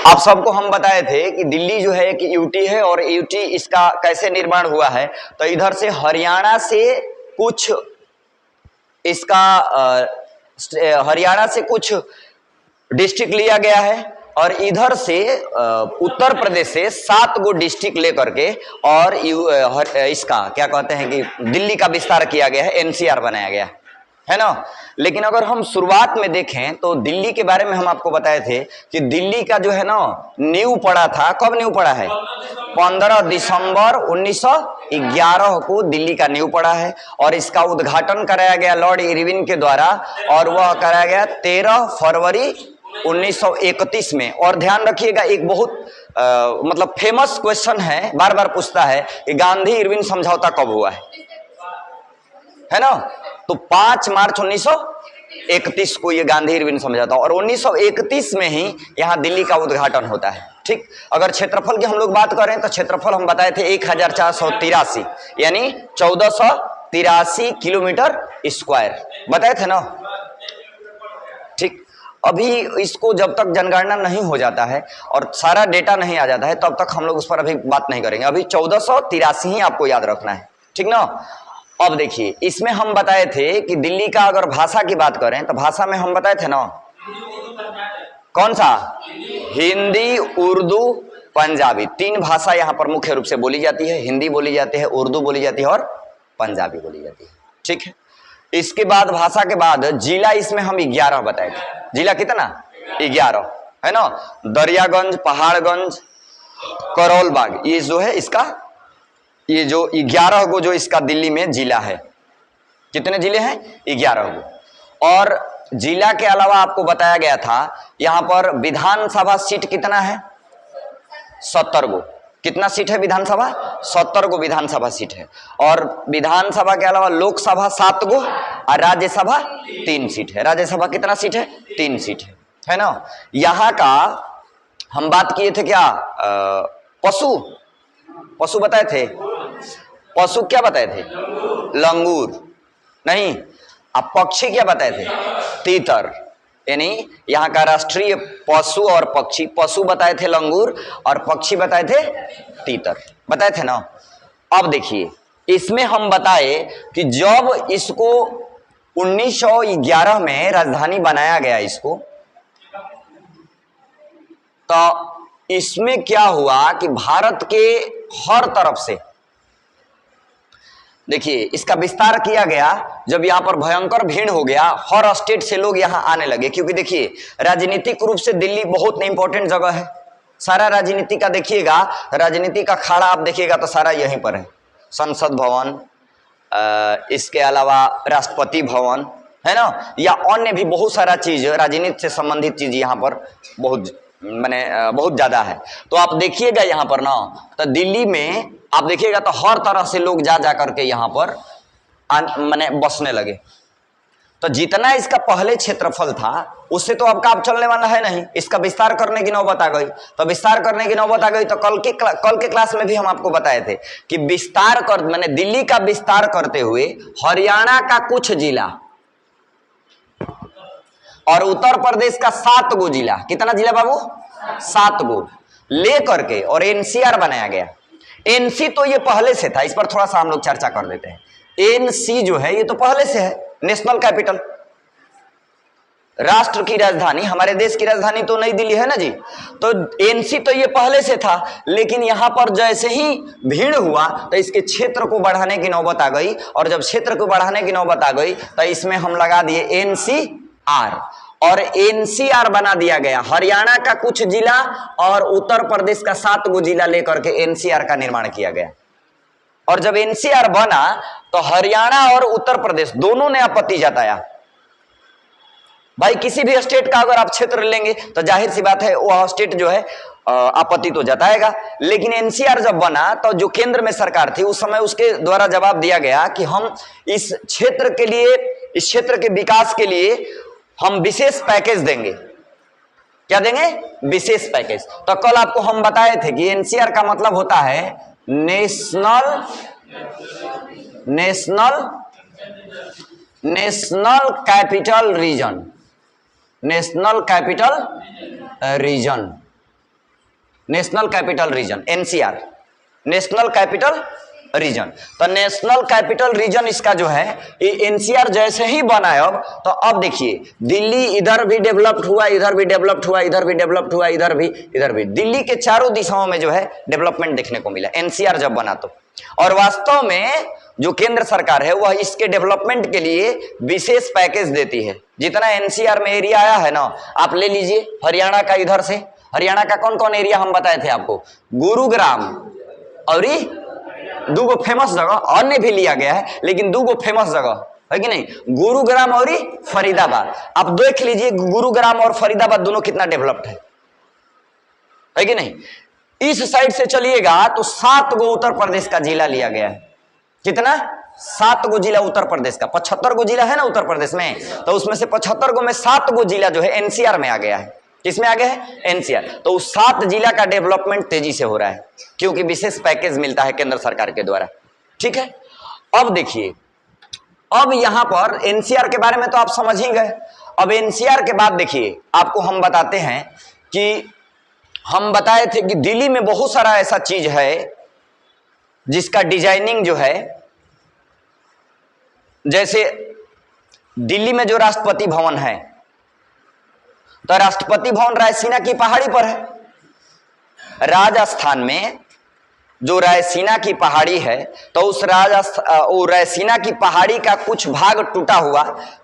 आप सबको हम बताए थे कि दिल्ली जो है एक यूटी है और यूटी इसका कैसे निर्माण हुआ है। तो इधर से हरियाणा से कुछ इसका हरियाणा से कुछ डिस्ट्रिक्ट लिया गया है और इधर से उत्तर प्रदेश से 7 गो डिस्ट्रिक्ट लेकर के और इसका क्या कहते हैं कि दिल्ली का विस्तार किया गया है, एनसीआर बनाया गया है ना। लेकिन अगर हम शुरुआत में देखें तो दिल्ली के बारे में हम आपको बताए थे कि दिल्ली का जो है ना नींव पड़ा था। कब नींव पड़ा है? 15 दिसंबर 1911 को दिल्ली का नींव पड़ा है और इसका उद्घाटन कराया गया लॉर्ड इरविन के द्वारा और वह कराया गया 13 फरवरी 1931 में। और ध्यान रखिएगा एक बहुत मतलब फेमस क्वेश्चन है, बार बार पूछता है कि गांधी इरविन समझौता कब हुआ है ना। तो 5 मार्च 1931 को ये गांधी इरविन समझौता और 1931 में ही यहाँ दिल्ली का उद्घाटन होता है। ठीक, अगर क्षेत्रफल की हम लोग बात करें तो क्षेत्रफल हम बताए थे 1483 यानी 1483 किलोमीटर स्क्वायर बताए थे ना। ठीक, अभी इसको जब तक जनगणना नहीं हो जाता है और सारा डेटा नहीं आ जाता है तब तक हम लोग उस पर अभी बात नहीं करेंगे। अभी 1483 ही आपको याद रखना है, ठीक ना। अब देखिए इसमें हम बताए थे कि दिल्ली का अगर भाषा की बात करें तो भाषा में हम बताए थे ना कौन सा? हिंदी, उर्दू, पंजाबी, 3 भाषा यहाँ पर मुख्य रूप से बोली जाती है। हिंदी बोली जाती है, उर्दू बोली जाती है और पंजाबी बोली जाती है। ठीक है, इसके बाद भाषा के बाद जिला इसमें हम 11 बताए थे। जिला कितना? 11 है ना। दरियागंज, पहाड़गंज, करोल बाग, ये जो है इसका ये जो 11 गो जो इसका दिल्ली में जिला है। कितने जिले हैं? 11 गो। और जिला के अलावा आपको बताया गया था यहां पर विधानसभा सीट कितना है? 70 गो। कितना सीट है विधानसभा? 70 गो विधानसभा सीट है। और विधानसभा के अलावा लोकसभा 7 गो और राज्यसभा 3 सीट है। राज्यसभा कितना सीट है? 3 सीट है ना। यहाँ का हम बात किए थे क्या? पशु बताए थे। पशु क्या बताए थे? लंगूर नहीं। अब पक्षी क्या बताए थे? तीतर। यानी यहाँ का राष्ट्रीय पशु और पक्षी, पशु बताए थे लंगूर और पक्षी बताए थे तीतर, बताए थे ना। अब देखिए इसमें हम बताए कि जब इसको 1911 में राजधानी बनाया गया इसको, तो इसमें क्या हुआ कि भारत के हर तरफ से देखिए इसका विस्तार किया गया। जब यहाँ पर भयंकर भीड़ हो गया, हर स्टेट से लोग यहाँ आने लगे, क्योंकि देखिए राजनीतिक रूप से दिल्ली बहुत इंपॉर्टेंट जगह है। सारा राजनीति का देखिएगा, राजनीति का अखाड़ा आप देखिएगा तो सारा यहीं पर है। संसद भवन, इसके अलावा राष्ट्रपति भवन है ना, या अन्य भी बहुत सारा चीज राजनीति से संबंधित चीज यहाँ पर बहुत ज्यादा है। तो आप देखिएगा यहाँ पर ना, तो दिल्ली में आप देखिएगा तो हर तरह से लोग जा करके यहाँ पर बसने लगे। तो जितना इसका पहले क्षेत्रफल था उससे तो अब काम चलने वाला है नहीं। इसका विस्तार करने की नौबत आ गई। तो विस्तार करने की नौबत आ गई तो कल के क्लास में भी हम आपको बताए थे कि विस्तार कर दिल्ली का विस्तार करते हुए हरियाणा का कुछ जिला और उत्तर प्रदेश का 7 गो जिला, कितना जिला बाबू? 7 गो ले करके और एनसीआर बनाया गया। एनसी तो ये पहले से था, इस पर थोड़ा सा हम लोग चर्चा कर देते हैं। एनसी जो है ये तो पहले से है, नेशनल कैपिटल, राष्ट्र की राजधानी। हमारे देश की राजधानी तो नई दिल्ली है ना जी। तो एनसी तो ये पहले से था, लेकिन यहां पर जैसे ही भीड़ हुआ तो इसके क्षेत्र को बढ़ाने की नौबत आ गई। और जब क्षेत्र को बढ़ाने की नौबत आ गई तो इसमें हम लगा दिए एनसीआर और एनसीआर बना दिया गया। हरियाणा का कुछ जिला और उत्तर प्रदेश का 7 गो जिला लेकर के एनसीआर का निर्माण किया गया। और जब एनसीआर बना तो हरियाणा और उत्तर प्रदेश दोनों ने आपत्ति जताया। भाई किसी भी स्टेट का अगर आप क्षेत्र लेंगे तो जाहिर सी बात है वह स्टेट जो है आपत्ति तो जताएगा। लेकिन एनसीआर जब बना तो जो केंद्र में सरकार थी उस समय उसके द्वारा जवाब दिया गया कि हम इस क्षेत्र के लिए, इस क्षेत्र के विकास के लिए हम विशेष पैकेज देंगे। क्या देंगे? विशेष पैकेज। तो कल आपको हम बताए थे कि एनसीआर का मतलब होता है national capital reason. National capital reason national capital reason, NCR, national capital reason. तो नेशनल कैपिटल रीजन इसका जो है ये एनसीआर जैसे ही बना है। अब तो अब देखिए दिल्ली इधर भी डेवलप्ड हुआ, इधर भी डेवलप्ड हुआ, इधर भी डेवलप्ड हुआ, इधर भी दिल्ली के चारों दिशाओं में जो है डेवलपमेंट देखने को मिला एनसीआर जब बना तो। और वास्तव में जो केंद्र सरकार है वह इसके डेवलपमेंट के लिए विशेष पैकेज देती है। जितना एनसीआर में एरिया आया है ना, आप ले लीजिए हरियाणा का, इधर से हरियाणा का कौन कौन एरिया हम बताए थे आपको, गुरुग्राम और दो गो फेमस जगह, अन्य भी लिया गया है लेकिन दो गो फेमस जगह है कि नहीं, गुरुग्राम और फरीदाबाद। आप देख लीजिए गुरुग्राम और फरीदाबाद दोनों कितना डेवलप्ड है कि नहीं। इस साइड से चलिएगा तो 7 गो उत्तर प्रदेश का जिला लिया गया है। कितना? 7 गो जिला उत्तर प्रदेश का। 75 गो जिला है ना उत्तर प्रदेश में, तो उसमें से 75 गो में 7 गो जिला जो है एनसीआर में आ गया है। किसमें आ गया है? एनसीआर। तो उस 7 जिला का डेवलपमेंट तेजी से हो रहा है क्योंकि विशेष पैकेज मिलता है केंद्र सरकार के द्वारा। ठीक है, अब देखिए, अब यहां पर एनसीआर के बारे में तो आप समझ ही गए। अब एनसीआर के बाद देखिए आपको हम बताते हैं कि हम बताए थे कि दिल्ली में बहुत सारा ऐसा चीज है जिसका डिजाइनिंग जो है, जैसे दिल्ली में जो राष्ट्रपति भवन है, तो राष्ट्रपति भवन रायसीना की पहाड़ी पर है। राजस्थान में जो रायसीना की पहाड़ी है, तो उस रायसीना की पहाड़ी का कुछ भाग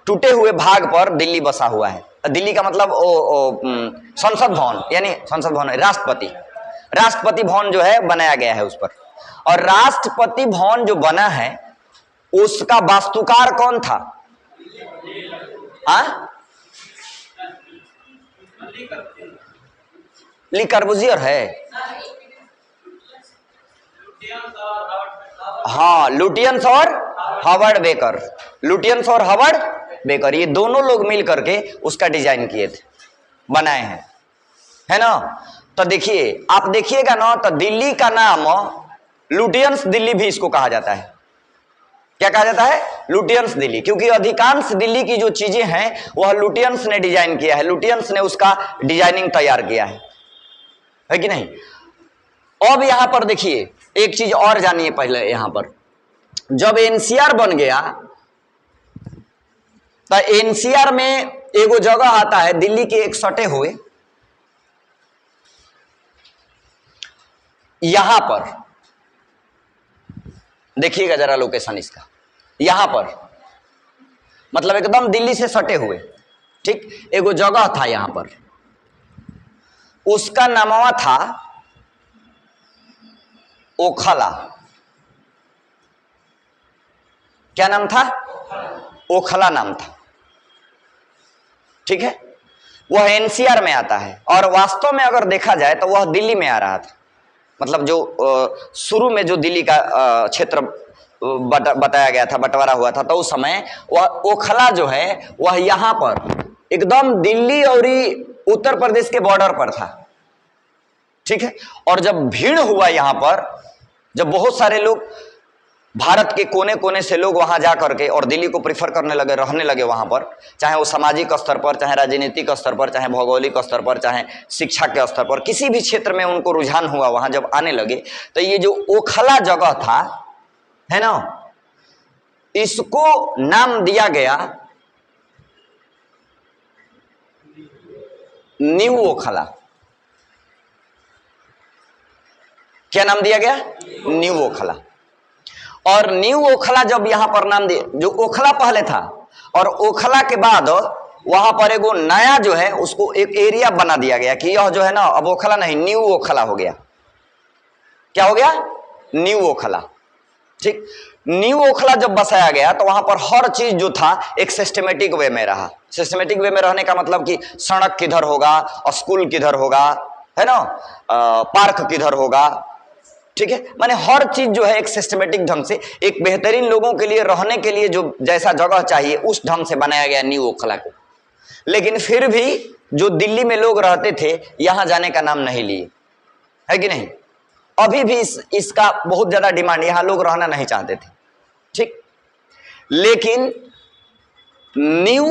टूटे हुए भाग पर दिल्ली बसा हुआ है। दिल्ली का मतलब संसद भवन, यानी संसद भवन राष्ट्रपति भवन जो है बनाया गया है उस पर। और राष्ट्रपति भवन जो बना है उसका वास्तुकार कौन था? ली कर्बूजियर है, हाँ, लुटियंस और हावर्ड बेकर, लुटियंस और हावर्ड बेकर, ये दोनों लोग मिल करके उसका डिजाइन किए थे, बनाए हैं, है ना। तो देखिए, आप देखिएगा ना, तो दिल्ली का नाम लुटियंस दिल्ली भी इसको कहा जाता है। क्या कहा जाता है? लुटियंस दिल्ली, क्योंकि अधिकांश दिल्ली की जो चीजें हैं वह लुटियंस ने डिजाइन किया है, लुटियंस ने उसका डिजाइनिंग तैयार किया है कि नहीं। अब यहां पर देखिए एक चीज और जानिए पहले, यहां पर जब एनसीआर बन गया तो एनसीआर में एगो जगह आता है दिल्ली के एक सटे हुए, यहां पर देखिएगा जरा लोकेशन इसका, यहां पर मतलब एकदम दिल्ली से सटे हुए, ठीक, एगो जगह था यहां पर, उसका नामवा था ओखला। क्या नाम था? ओखला नाम था। ठीक है, वह एनसीआर में आता है और वास्तव में अगर देखा जाए तो वह दिल्ली में आ रहा था। मतलब जो शुरू में जो दिल्ली का क्षेत्र बताया गया था, बंटवारा हुआ था, तो उस समय वह ओखला जो है वह यहां पर एकदम दिल्ली और उत्तर प्रदेश के बॉर्डर पर था। ठीक है, और जब भीड़ हुआ यहां पर, जब बहुत सारे लोग भारत के कोने कोने से लोग वहां जा करके और दिल्ली को प्रीफर करने लगे, रहने लगे वहां पर, चाहे वो सामाजिक स्तर पर, चाहे राजनीतिक स्तर पर, चाहे भौगोलिक स्तर पर, चाहे शिक्षा के स्तर पर, किसी भी क्षेत्र में उनको रुझान हुआ, वहां जब आने लगे, तो ये जो ओखला जगह था, है ना, इसको नाम दिया गया न्यू ओखला। क्या नाम दिया गया? न्यू ओखला। और न्यू ओखला जब यहां पर नाम दिया, जो ओखला पहले था और ओखला के बाद वहां पर एगो नया जो है उसको एक एरिया बना दिया गया कि यह जो है ना अब ओखला नहीं, न्यू ओखला हो गया। क्या हो गया? न्यू ओखला। ठीक, न्यू ओखला जब बसाया गया तो वहां पर हर चीज जो था एक सिस्टमेटिक वे में रहा। सिस्टमेटिक वे में रहने का मतलब कि सड़क किधर होगा, स्कूल किधर होगा, है ना, पार्क किधर होगा, ठीक है, माने हर चीज जो है एक सिस्टमेटिक ढंग से, एक बेहतरीन लोगों के लिए रहने के लिए जो जैसा जगह चाहिए उस ढंग से बनाया गया न्यू ओखला को। लेकिन फिर भी जो दिल्ली में लोग रहते थे यहां जाने का नाम नहीं लिए, है कि नहीं। अभी भी इसका बहुत ज्यादा डिमांड, यहां लोग रहना नहीं चाहते थे। ठीक, लेकिन न्यू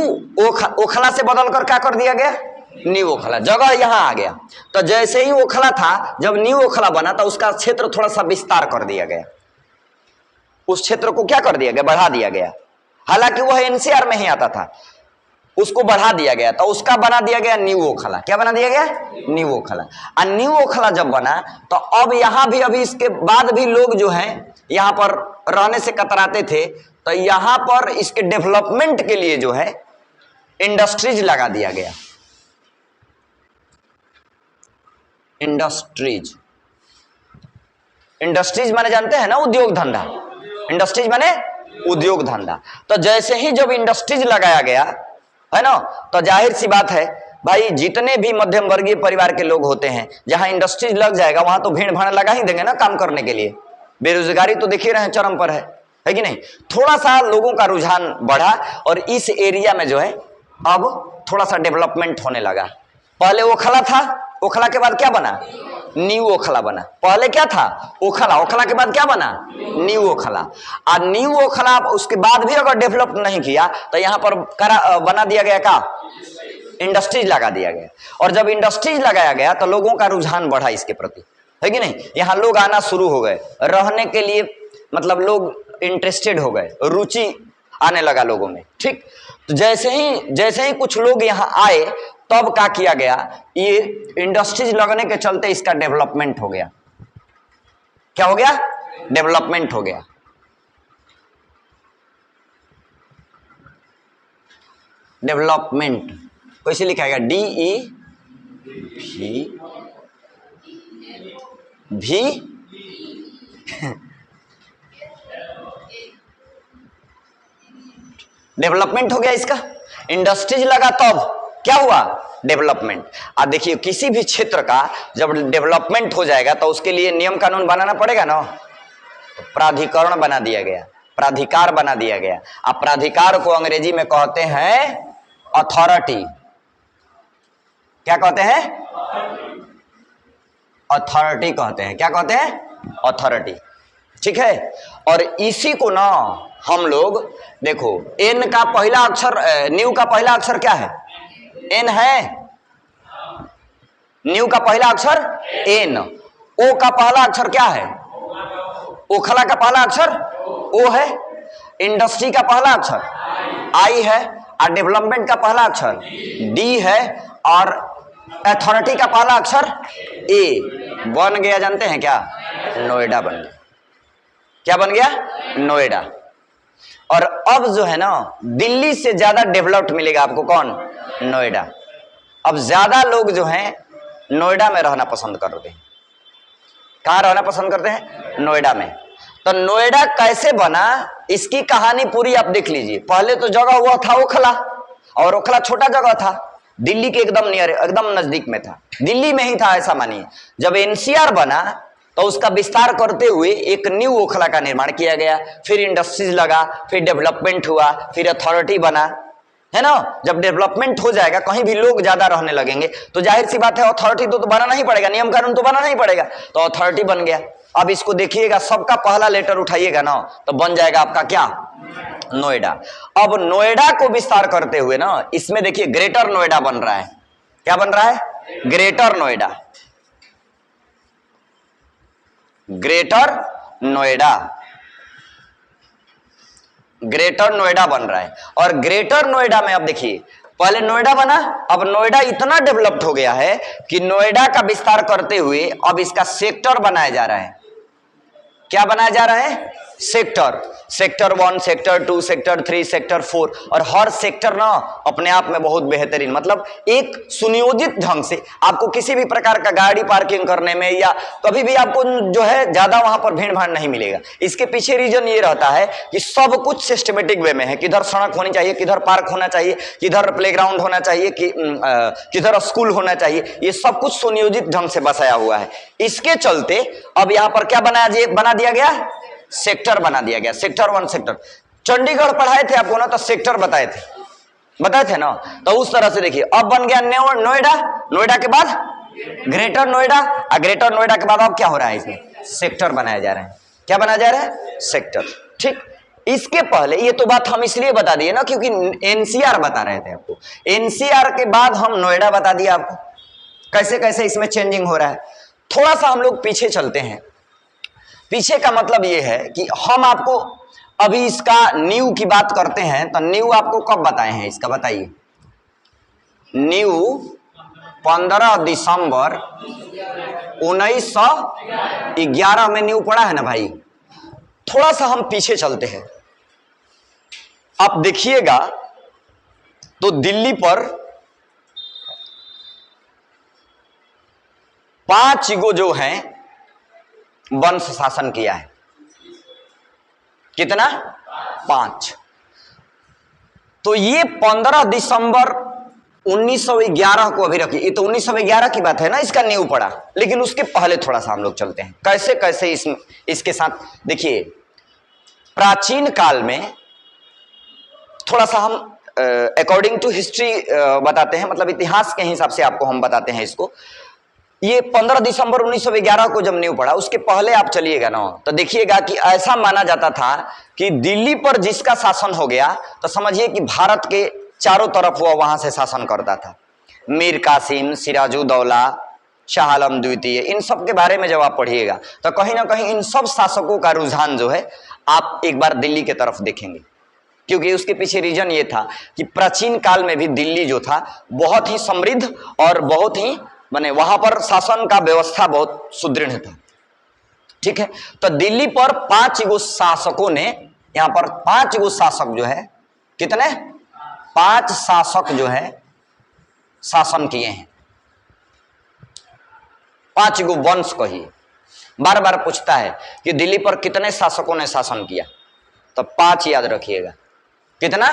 ओखला से बदलकर क्या कर दिया गया? न्यू ओखला, जगह यहां आ गया। तो जैसे ही ओखला था, जब न्यू ओखला बना तो उसका क्षेत्र थोड़ा सा विस्तार कर दिया गया, उस क्षेत्र को क्या कर दिया गया, बढ़ा दिया गया। हालांकि वह एनसीआर में ही आता था, उसको बढ़ा दिया गया, तो उसका बना दिया गया न्यू ओखला। क्या बना दिया गया, न्यू ओखला। और न्यू ओखला जब बना तो अब यहां भी, अभी इसके बाद भी लोग जो हैं यहां पर रहने से कतराते थे, तो यहां पर इसके डेवलपमेंट के लिए जो है इंडस्ट्रीज लगा दिया गया। इंडस्ट्रीज, इंडस्ट्रीज माने जानते हैं ना, उद्योग धंधा। इंडस्ट्रीज माने उद्योग धंधा। तो जैसे ही जब इंडस्ट्रीज लगाया गया है ना, तो जाहिर सी बात है भाई, जितने भी मध्यम वर्गीय परिवार के लोग होते हैं, जहां इंडस्ट्रीज लग जाएगा वहां तो भीड़ भाड़ लगा ही देंगे ना काम करने के लिए। बेरोजगारी तो देख ही रहे हैं, चरम पर है कि नहीं। थोड़ा सा लोगों का रुझान बढ़ा और इस एरिया में जो है अब थोड़ा सा डेवलपमेंट होने लगा। पहले ओखला था, ओखला के बाद क्या बना, न्यू ओखला बना। पहले क्या था, ओखला, ओखला के बाद क्या बना, न्यू ओखला। और न्यू ओखला उसके बाद भी अगर डेवलप नहीं किया तो यहां पर बना दिया गया का, इंडस्ट्रीज लगा दिया गया। और जब इंडस्ट्रीज लगाया गया तो लोगों का रुझान बढ़ा इसके प्रति, है कि नहीं। यहाँ लोग आना शुरू हो गए रहने के लिए, मतलब लोग इंटरेस्टेड हो गए, रुचि आने लगा लोगों में, ठीक। तो जैसे ही कुछ लोग यहाँ आए तब क्या किया गया, ये इंडस्ट्रीज लगने के चलते इसका डेवलपमेंट हो गया। क्या हो गया, डेवलपमेंट हो गया। डेवलपमेंट कैसे लिखा गया, DEV डेवलपमेंट हो गया इसका। इंडस्ट्रीज लगा तब क्या हुआ, डेवलपमेंट। अब देखिए किसी भी क्षेत्र का जब डेवलपमेंट हो जाएगा तो उसके लिए नियम कानून बनाना पड़ेगा ना। तो प्राधिकरण बना दिया गया, प्राधिकार बना दिया गया। अब प्राधिकार को अंग्रेजी में कहते हैं अथॉरिटी। क्या कहते हैं, अथॉरिटी कहते हैं। क्या कहते हैं, अथॉरिटी, ठीक है। और इसी को ना हम लोग देखो, एन का पहला अक्षर, न्यू का पहला अक्षर क्या है, एन है। न्यू का पहला अक्षर एन। ओ का पहला अक्षर क्या है, ओखला का पहला अक्षर ओ है। इंडस्ट्री का पहला अक्षर आई है। और डेवलपमेंट का पहला अक्षर डी है। और अथॉरिटी का पहला अक्षर ए। बन गया, जानते हैं क्या, नोएडा बन गया। क्या बन गया, नोएडा। और अब जो है ना, दिल्ली से ज्यादा डेवलप्ड मिलेगा आपको कौन, नोएडा। अब ज्यादा लोग जो हैं नोएडा में रहना पसंद करते हैं। कहां रहना पसंद करते हैं, नोएडा में। तो नोएडा कैसे बना, इसकी कहानी पूरी आप देख लीजिए। पहले तो जगह हुआ था ओखला, और ओखला छोटा जगह था, दिल्ली के एकदम नियर, एकदम नजदीक में था, दिल्ली में ही था ऐसा मानिए। जब एनसीआर बना तो उसका विस्तार करते हुए एक न्यू ओखला का निर्माण किया गया, फिर इंडस्ट्रीज लगा, फिर डेवलपमेंट हुआ, फिर अथॉरिटी बना, है ना। जब डेवलपमेंट हो जाएगा, कहीं भी लोग ज्यादा रहने लगेंगे, तो जाहिर सी बात है अथॉरिटी तो बनाना ही पड़ेगा, नियम कानून तो बनाना ही पड़ेगा। तो अथॉरिटी बन गया। अब इसको देखिएगा, सबका पहला लेटर उठाइएगा ना, तो बन जाएगा आपका क्या, नोएडा। अब नोएडा को विस्तार करते हुए ना, इसमें देखिए ग्रेटर नोएडा बन रहा है। क्या बन रहा है, greater Noida. Greater Noida, greater Noida बन रहा है। और ग्रेटर नोएडा में अब देखिए, पहले नोएडा बना, अब नोएडा इतना डेवलप्ड हो गया है कि नोएडा का विस्तार करते हुए अब इसका सेक्टर बनाया जा रहा है। क्या बनाया जा रहा है, sector. Sector 1, sector 2, sector 3, sector 4। और हर सेक्टर ना अपने आप में बहुत बेहतरीन, मतलब एक सुनियोजित ढंग से आपको किसी भी प्रकार का गाड़ी पार्किंग करने में या कभी भी आपको जो है ज्यादा वहां पर भीड़ भाड़ नहीं मिलेगा। इसके पीछे रीजन ये रहता है कि सब कुछ सिस्टमेटिक वे में है। किधर सड़क होनी चाहिए, किधर पार्क होना चाहिए, किधर प्लेग्राउंड होना चाहिए, किधर स्कूल होना चाहिए, ये सब कुछ सुनियोजित ढंग से बसाया हुआ है। इसके चलते अब यहाँ पर क्या बना दिया गया, सेक्टर बना दिया गया। Sector 1, sector. चंडीगढ़ पढ़ाए थे आपको ना, तो सेक्टर बताए थे ना। तो उस तरह से देखिए, अब बन गया नोएडा। नोएडा के बाद ग्रेटर नोएडा, और ग्रेटर नोएडा के बाद अब क्या हो रहा है, इसमें सेक्टर बनाया जा रहा है। क्या बनाया जा रहा है, सेक्टर, ठीक। इसके पहले, ये तो बात हम इसलिए बता दिए ना क्योंकि एनसीआर बता रहे थे आपको, एनसीआर के बाद हम नोएडा बता दिया आपको, कैसे कैसे इसमें चेंजिंग हो रहा है। थोड़ा सा हम लोग पीछे चलते हैं। पीछे का मतलब ये है कि हम आपको अभी इसका न्यू की बात करते हैं, तो न्यू आपको कब बताए हैं इसका बताइए। न्यू 15 दिसंबर 1911 में न्यू पड़ा है ना भाई। थोड़ा सा हम पीछे चलते हैं, आप देखिएगा तो दिल्ली पर 5 गो जो हैं वंश शासन किया है। कितना? 5। तो ये 15 दिसंबर 1911 को अभी रखिए, ये तो 1911 की बात है ना, इसका न्यू पड़ा, लेकिन उसके पहले थोड़ा सा हम लोग चलते हैं कैसे कैसे इसके साथ। देखिए प्राचीन काल में थोड़ा सा हम अकॉर्डिंग टू हिस्ट्री बताते हैं, मतलब इतिहास के हिसाब से आपको हम बताते हैं इसको। ये 15 दिसंबर 1911 को जब न्यू पड़ा, उसके पहले आप चलिएगा ना तो देखिएगा कि ऐसा माना जाता था कि दिल्ली पर जिसका शासन हो गया तो समझिए कि भारत के चारों तरफ वो वहां से शासन करता था। मीर कासिम, सिराजुद्दौला, शाह आलम द्वितीय, इन सब के बारे में जब आप पढ़िएगा तो कहीं ना कहीं इन सब शासकों का रुझान जो है आप एक बार दिल्ली के तरफ देखेंगे, क्योंकि उसके पीछे रीजन ये था कि प्राचीन काल में भी दिल्ली जो था बहुत ही समृद्ध और बहुत ही माने वहां पर शासन का व्यवस्था बहुत सुदृढ़ था। ठीक है, तो दिल्ली पर 5 गो शासकों ने, यहां पर 5 गो शासक जो है, कितने? 5 शासक जो है शासन किए हैं। 5 गो वंश कहिए। बार बार पूछता है कि दिल्ली पर कितने शासकों ने शासन किया, तो 5 याद रखिएगा। कितना?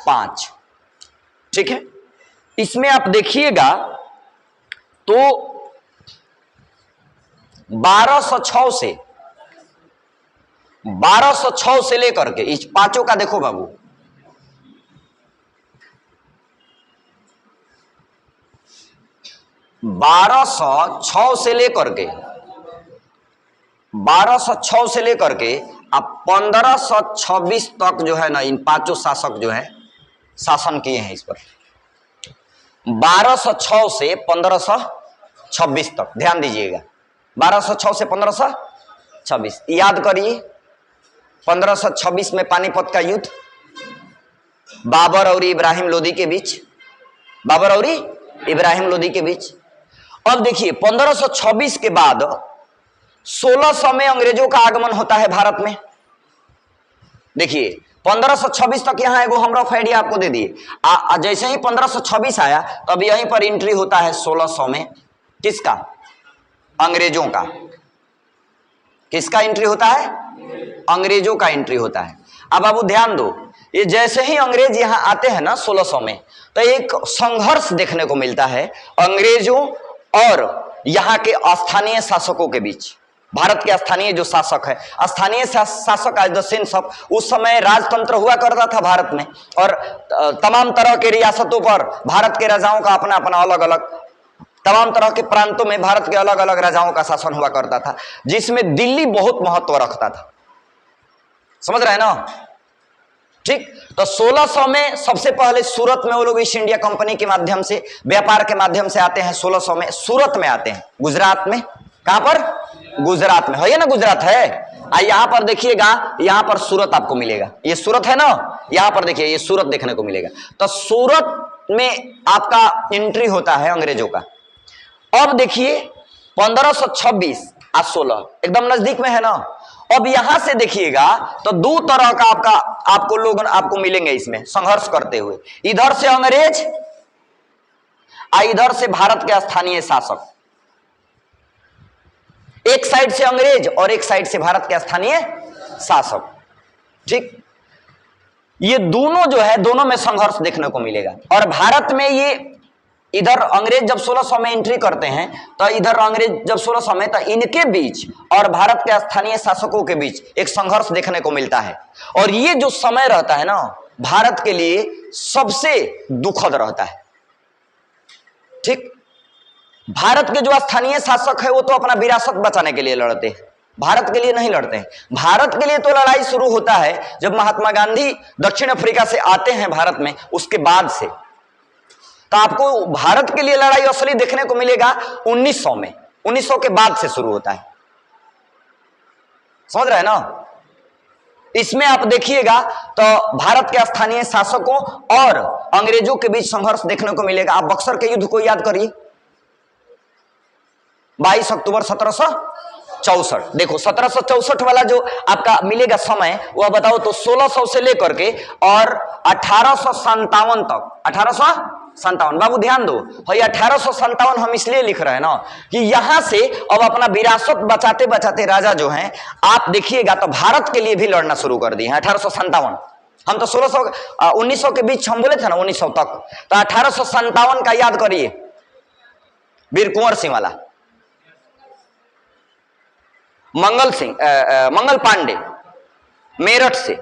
5। ठीक है, इसमें आप देखिएगा तो 1206 से लेकर के इस 5 का देखो बाबू, 1206 से लेकर के 1206 से लेकर के अब 1526 तक जो है ना, इन 5 शासक जो है शासन किए हैं इस पर। 1206 से 1526 तक ध्यान दीजिएगा। 1206 से 1526 याद करिए। 1526 में पानीपत का युद्ध, बाबर और इब्राहिम लोदी के बीच, बाबर और इब्राहिम लोदी के बीच। अब देखिए 1526 के बाद 1600 में अंग्रेजों का आगमन होता है भारत में। देखिए 1526 तक यहां एगो हम रफ आइडिया आपको दे दिए। जैसे ही 1526 आया तो अब यहीं पर एंट्री होता है 1600 में। किसका? अंग्रेजों का। किसका एंट्री होता है? अंग्रेजों का एंट्री होता है। अब आप ध्यान दो, ये जैसे ही अंग्रेज यहां आते हैं ना 1600 में, तो एक संघर्ष देखने को मिलता है अंग्रेजों और यहां के स्थानीय शासकों के बीच। भारत के स्थानीय जो शासक है, स्थानीय शासक आज द सेंस ऑफ, उस समय राजतंत्र हुआ करता था भारत में, और तमाम तरह के रियासतों पर भारत के राजाओं का अपना अपना अलग अलग, तमाम तरह के प्रांतों में भारत के अलग अलग राजाओं का शासन हुआ करता था, जिसमें दिल्ली बहुत महत्व रखता था। समझ रहे हैं ना? ठीक, तो 1600 में सबसे पहले सूरत में वो लोग ईस्ट इंडिया कंपनी के माध्यम से, व्यापार के माध्यम से आते हैं। 1600 में सूरत में आते हैं, गुजरात में। कहां पर? गुजरात में है ना, गुजरात है। यहां पर देखिएगा, यहां पर सूरत आपको मिलेगा। ये सूरत है ना, यहां पर देखिए ये सूरत देखने को मिलेगा। तो सूरत में आपका एंट्री होता है अंग्रेजों का। अब देखिए 1526 आज 16 एकदम नजदीक में है ना। अब यहां से देखिएगा तो 2 तरह का आपको लोग आपको मिलेंगे इसमें संघर्ष करते हुए। इधर से अंग्रेज, इधर से भारत के स्थानीय शासक। एक साइड से अंग्रेज और एक साइड से भारत के स्थानीय शासक। ठीक, ये दोनों जो है, दोनों में संघर्ष देखने को मिलेगा। और भारत में ये इधर अंग्रेज जब 1600 में एंट्री करते हैं, तो इधर अंग्रेज जब 1600 में, तो इनके बीच और भारत के स्थानीय शासकों के बीच एक संघर्ष देखने को मिलता है। और ये जो समय रहता है ना, भारत के लिए सबसे दुखद रहता है। ठीक, भारत के जो स्थानीय शासक है वो तो अपना विरासत बचाने के लिए लड़ते हैं, भारत के लिए नहीं लड़ते हैं। भारत के लिए तो लड़ाई शुरू होता है जब महात्मा गांधी दक्षिण अफ्रीका से आते हैं भारत में, उसके बाद से। तो आपको भारत के लिए लड़ाई असली देखने को मिलेगा 1900 में, 1900 के बाद से शुरू होता है। समझ रहे हैं ना? इसमें आप देखिएगा तो भारत के स्थानीय शासकों और अंग्रेजों के बीच संघर्ष देखने को मिलेगा। आप बक्सर के युद्ध को याद करिए, 22 अक्टूबर 1764। देखो 1764 वाला जो आपका मिलेगा समय, वह बताओ तो 1600 से लेकर के और 1857 तक, 1857, बाबू ध्यान दो भाई, 1857 हम इसलिए लिख रहे हैं ना कि यहां से अब अपना विरासत बचाते बचाते राजा जो हैं, आप देखिएगा तो भारत के लिए भी लड़ना शुरू कर दिए हैं। 1857, हम तो 1600 1900 के बीच हम बोले थे ना 1900 तक, तो 1857 का याद करिए, वीर कुंवर सिंह वाला, मंगल पांडे मेरठ से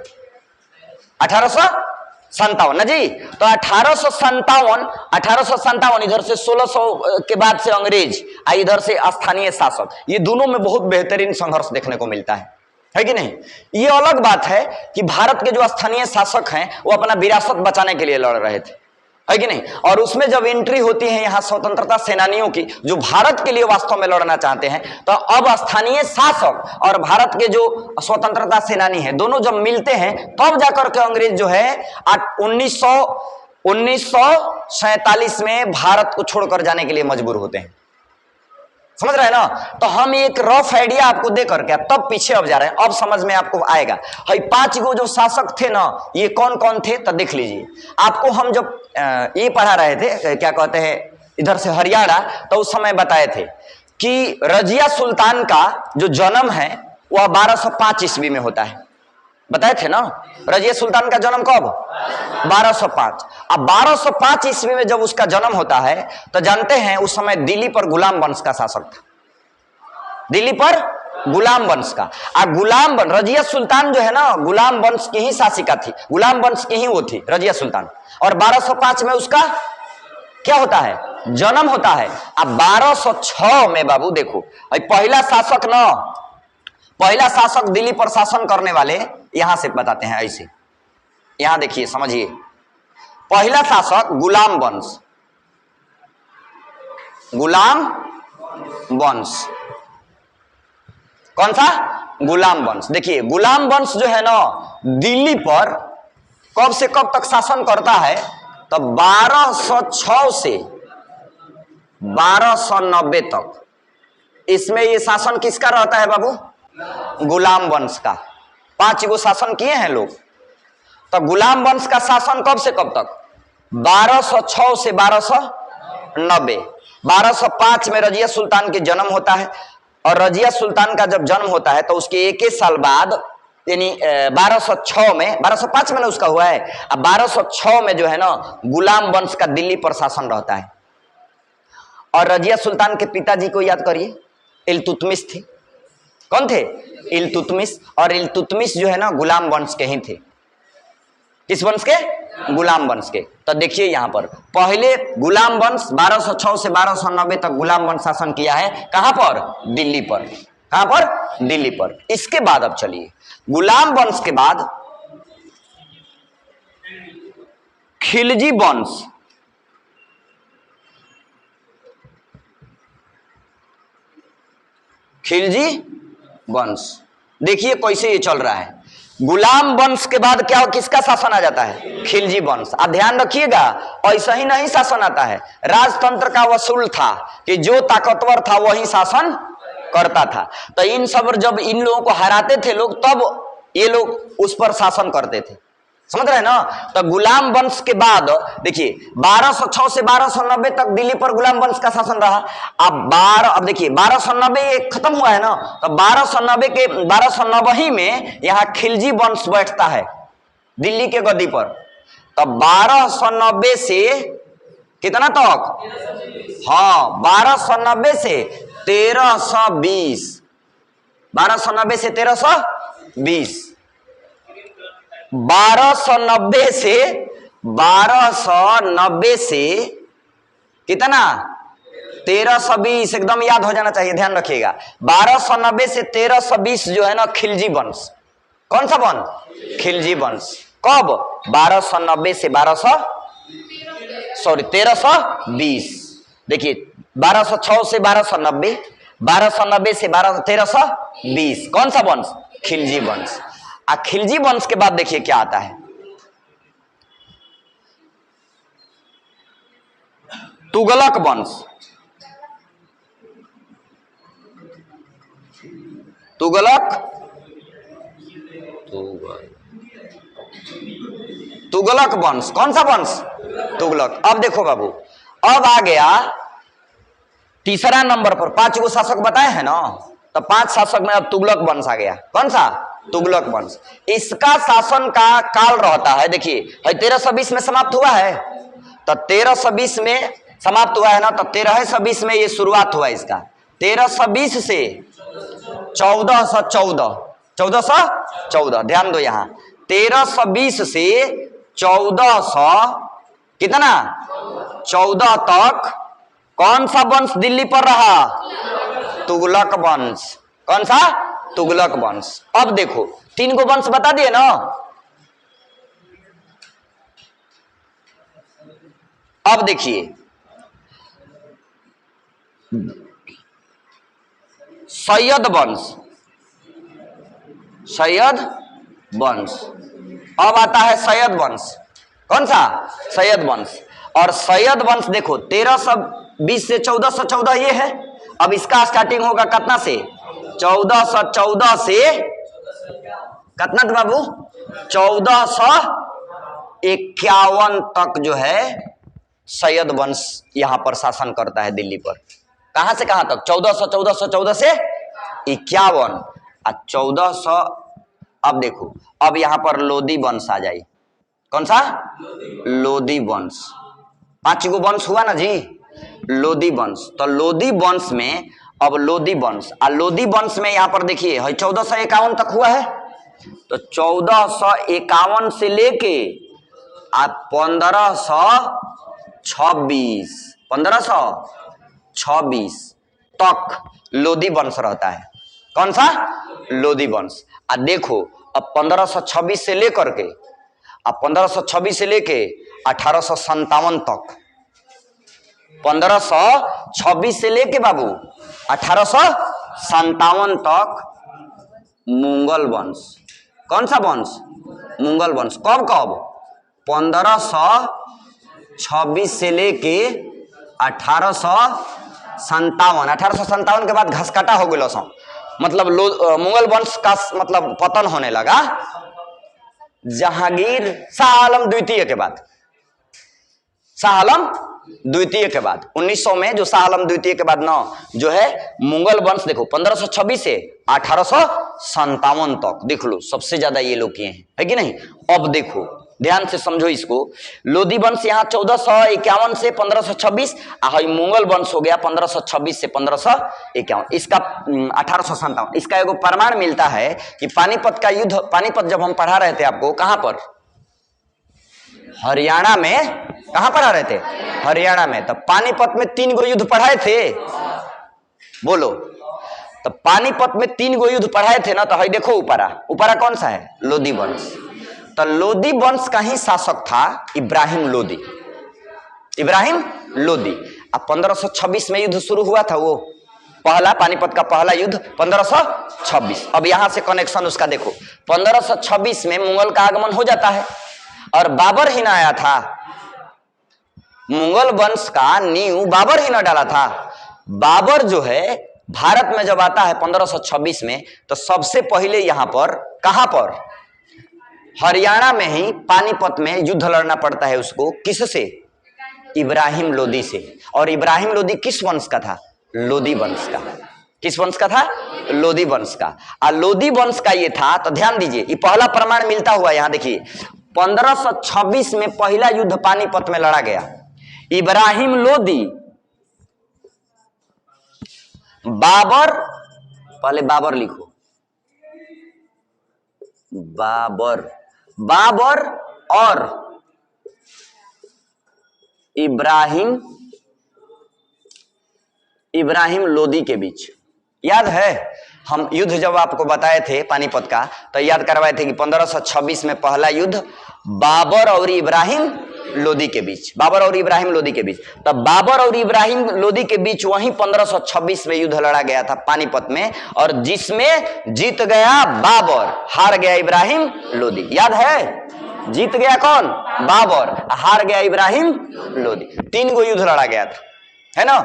1857 ना जी। तो 1857 इधर से 1600 के बाद से अंग्रेज, इधर से स्थानीय शासक, ये दोनों में बहुत बेहतरीन संघर्ष देखने को मिलता है कि नहीं? ये अलग बात है कि भारत के जो स्थानीय शासक हैं वो अपना विरासत बचाने के लिए लड़ रहे थे, है कि नहीं? और उसमें जब एंट्री होती है यहाँ स्वतंत्रता सेनानियों की, जो भारत के लिए वास्तव में लड़ना चाहते हैं, तो अब स्थानीय शासक और भारत के जो स्वतंत्रता सेनानी हैं, दोनों जब मिलते हैं तब जाकर के अंग्रेज जो है 1947 में भारत को छोड़कर जाने के लिए मजबूर होते हैं। समझ रहे हैं ना? तो हम एक रफ आइडिया आपको दे करके तब पीछे अब जा रहे हैं, अब समझ में आपको आएगा। भाई 5 गो जो शासक थे ना, ये कौन कौन थे तो देख लीजिए। आपको हम जब ये पढ़ा रहे थे, क्या कहते हैं, इधर से हरियाणा, तो उस समय बताए थे कि रजिया सुल्तान का जो जन्म है वह 1205 ईस्वी में होता है। बताए थे ना, रजिया सुल्तान का जन्म कब? 1205। अब 1205 ईस्वी में जब उसका जन्म होता है तो जानते हैं उस समय दिल्ली पर गुलाम वंश का शासक था, दिल्ली पर गुलाम वंश का। गुलाम वंश, रजिया सुल्तान जो है ना, गुलाम वंश की ही शासिका थी, गुलाम वंश की ही वो थी रजिया सुल्तान। और 1205 में उसका क्या होता है? जन्म होता है। अब 1206 में बाबू देखो, पहला शासक ना, पहला शासक दिल्ली पर शासन करने वाले यहां से बताते हैं ऐसे, यहां देखिए समझिए। पहला शासक गुलाम वंश, गुलाम वंश, कौन सा? गुलाम वंश। देखिए गुलाम वंश जो है ना, दिल्ली पर कब से कब तक शासन करता है? तो 1206 से 1290 तक। इसमें ये शासन किसका रहता है बाबू? गुलाम वंश का। 5 गो शासन किए हैं लोग। तो गुलाम वंश का शासन कब से कब तक? 1206 से 1290। 1205 में रजिया सुल्तान के जन्म होता है, और रजिया सुल्तान का जब जन्म होता है तो उसके 1 साल बाद, यानी 1206 में, 1205 में ना उसका हुआ है, अब 1206 में जो है ना गुलाम वंश का दिल्ली पर शासन रहता है। और रजिया सुल्तान के पिताजी को याद करिए, इल्तुतमिश थे। कौन थे? इल्तुतमिश। और इल्तुतमिश जो है ना गुलाम वंश के ही थे। किस वंश के? गुलाम वंश के। तो देखिए यहां पर पहले गुलाम वंश 1206 से 1290 तक गुलाम वंश शासन किया है। कहां पर? दिल्ली पर। कहां पर? दिल्ली पर। इसके बाद अब चलिए, गुलाम वंश के बाद खिलजी वंश, खिलजी वंश। देखिए कैसे ये चल रहा है। गुलाम वंश के बाद क्या, किसका शासन आ जाता है? खिलजी वंश। आप ध्यान रखिएगा, ऐसा ही नहीं शासन आता है। राजतंत्र का वसूल था कि जो ताकतवर था वही शासन करता था। तो इन सब जब इन लोगों को हराते थे लोग, तब ये लोग उस पर शासन करते थे। समझ रहे हैं ना? तो गुलाम वंश के बाद देखिए 1206 से 1290 तक दिल्ली पर गुलाम वंश का शासन रहा। अब देखिए 1290 खत्म हुआ है ना, तो 1290 ही में यहाँ खिलजी वंश बैठता है दिल्ली के गद्दी पर। तो 1290 से कितना तक? हाँ, 1290 से 1320, 1290 से 1320, 1290 से 1290 से कितना? 1320 एकदम याद हो जाना चाहिए, ध्यान रखिएगा। 1290 से 1320 जो है ना खिलजी वंश। कौन सा वंश? खिलजी वंश। कब? 1290 से 1320। देखिए 1206 से 1290, 1290 से 1320 कौन सा वंश? खिलजी वंश। खिलजी वंश के बाद देखिए क्या आता है, तुगलक वंश। तुगलक वंश। कौन सा वंश? तुगलक। अब देखो बाबू, अब आ गया तीसरा नंबर पर। 5 गो शासक बताए हैं ना, तो 5 शासक में अब तुगलक वंश आ गया। कौन सा? तुगलक वंश। इसका शासन का काल रहता है, देखिए 1320 में समाप्त हुआ है, तो 1320 में समाप्त हुआ है ना, तो 1320 में ये शुरुआत हुआ इसका। 1320 से 1414 ध्यान दो यहाँ, 1320 से 1400 कितना? 14 तक कौन सा वंश दिल्ली पर रहा? तुगलक वंश। कौन सा? तुगलक वंश। अब देखो 3 गो वंश बता दिए ना, अब देखिए सैयद वंश। सैयद वंश। अब आता है सैयद वंश। कौन सा? सैयद वंश। और सैयद वंश देखो 1320 से 1414 ये है। अब इसका स्टार्टिंग होगा कितना से? 1414 से कितना था बाबू? 1451 तक जो है सैयद वंश यहां पर शासन करता है दिल्ली पर। कहां से कहां तक? 1414 से 51 और 1400। अब देखो, अब यहां पर लोधी वंश आ जाए। कौन सा? लोधी वंश। 5 गो वंश हुआ ना जी, लोधी वंश। तो लोधी वंश में अब लोधी वंश, और लोधी वंश में यहां पर देखिए 1451 तक हुआ है, तो 1451 से लेके 1526 तक लोधी वंश रहता है। कौन सा? लोधी वंश। और देखो अब 1526 से लेकर के 1526 से लेके 1857 तक, 1526 से लेके बाबू 1857 तक मुगल वंश। कौन सा वंश? मुगल वंश। कब कब? 1526 से लेके 1857 के बाद घसकटा हो गया, मतलब मुगल वंश का मतलब पतन होने लगा जहांगीर शाह आलम द्वितीय के बाद। शाह आलम द्वितीय के बाद 1900 में जो शाह आलम द्वितीय के बाद ना जो है मुगल वंश, देखो 1526 से 1857 तक देख लो, सबसे ज्यादा ये लोग किए हैं, है कि नहीं। अब देखो ध्यान से समझो इसको, लोधी वंश यहाँ 1451 से 1526, मुगल वंश हो गया 1526 से 1551, इसका 1857। इसका एगो प्रमाण मिलता है कि पानीपत का युद्ध, पानीपत जब हम पढ़ा रहे थे आपको, कहां पर? हरियाणा में। कहां पढ़ा रहे थे? हरियाणा में। तो पानीपत में 3 गो युद्ध पढ़ाए थे, बोलो। तो पानीपत में 3 गो युद्ध पढ़ाए थे ना, तो है देखो ऊपरा कौन सा है? लोधी वंश। तो लोधी वंश का ही शासक था इब्राहिम लोधी। इब्राहिम लोधी। अब 1526 में युद्ध शुरू हुआ था, वो पहला पानीपत का पहला युद्ध 1526। अब यहां से कनेक्शन उसका देखो, 1526 में मुगल का आगमन हो जाता है और बाबर ही ना आया था। मुगल वंश का नींव बाबर ही ना डाला था। बाबर जो है भारत में जब आता है 1526 में, तो सबसे पहले यहां पर, कहां पर? हरियाणा में ही पानीपत में युद्ध लड़ना पड़ता है उसको। किससे? इब्राहिम लोधी से। और इब्राहिम लोधी किस वंश का था? लोधी वंश का। किस वंश का था? लोधी वंश का। और लोधी वंश का ये था, तो ध्यान दीजिए, ये पहला प्रमाण मिलता हुआ यहां देखिए, 1526 में पहला युद्ध पानीपत में लड़ा गया। इब्राहिम लोधी, बाबर, पहले बाबर लिखो, बाबर और इब्राहिम इब्राहिम लोदी के बीच। याद है हम युद्ध जब आपको बताए थे पानीपत का, तो याद करवाए थे कि 1526 में पहला युद्ध बाबर और इब्राहिम लोदी के बीच, बाबर और इब्राहिम लोदी के बीच। तब बाबर और इब्राहिम लोदी के बीच वहीं 1526 में युद्ध लड़ा गया था पानीपत में, और जिसमें जीत गया बाबर, हार गया इब्राहिम लोदी। याद है, जीत गया कौन? बाबर, हार गया इब्राहिम लोदी। 3 गो युद्ध लड़ा गया था, है ना।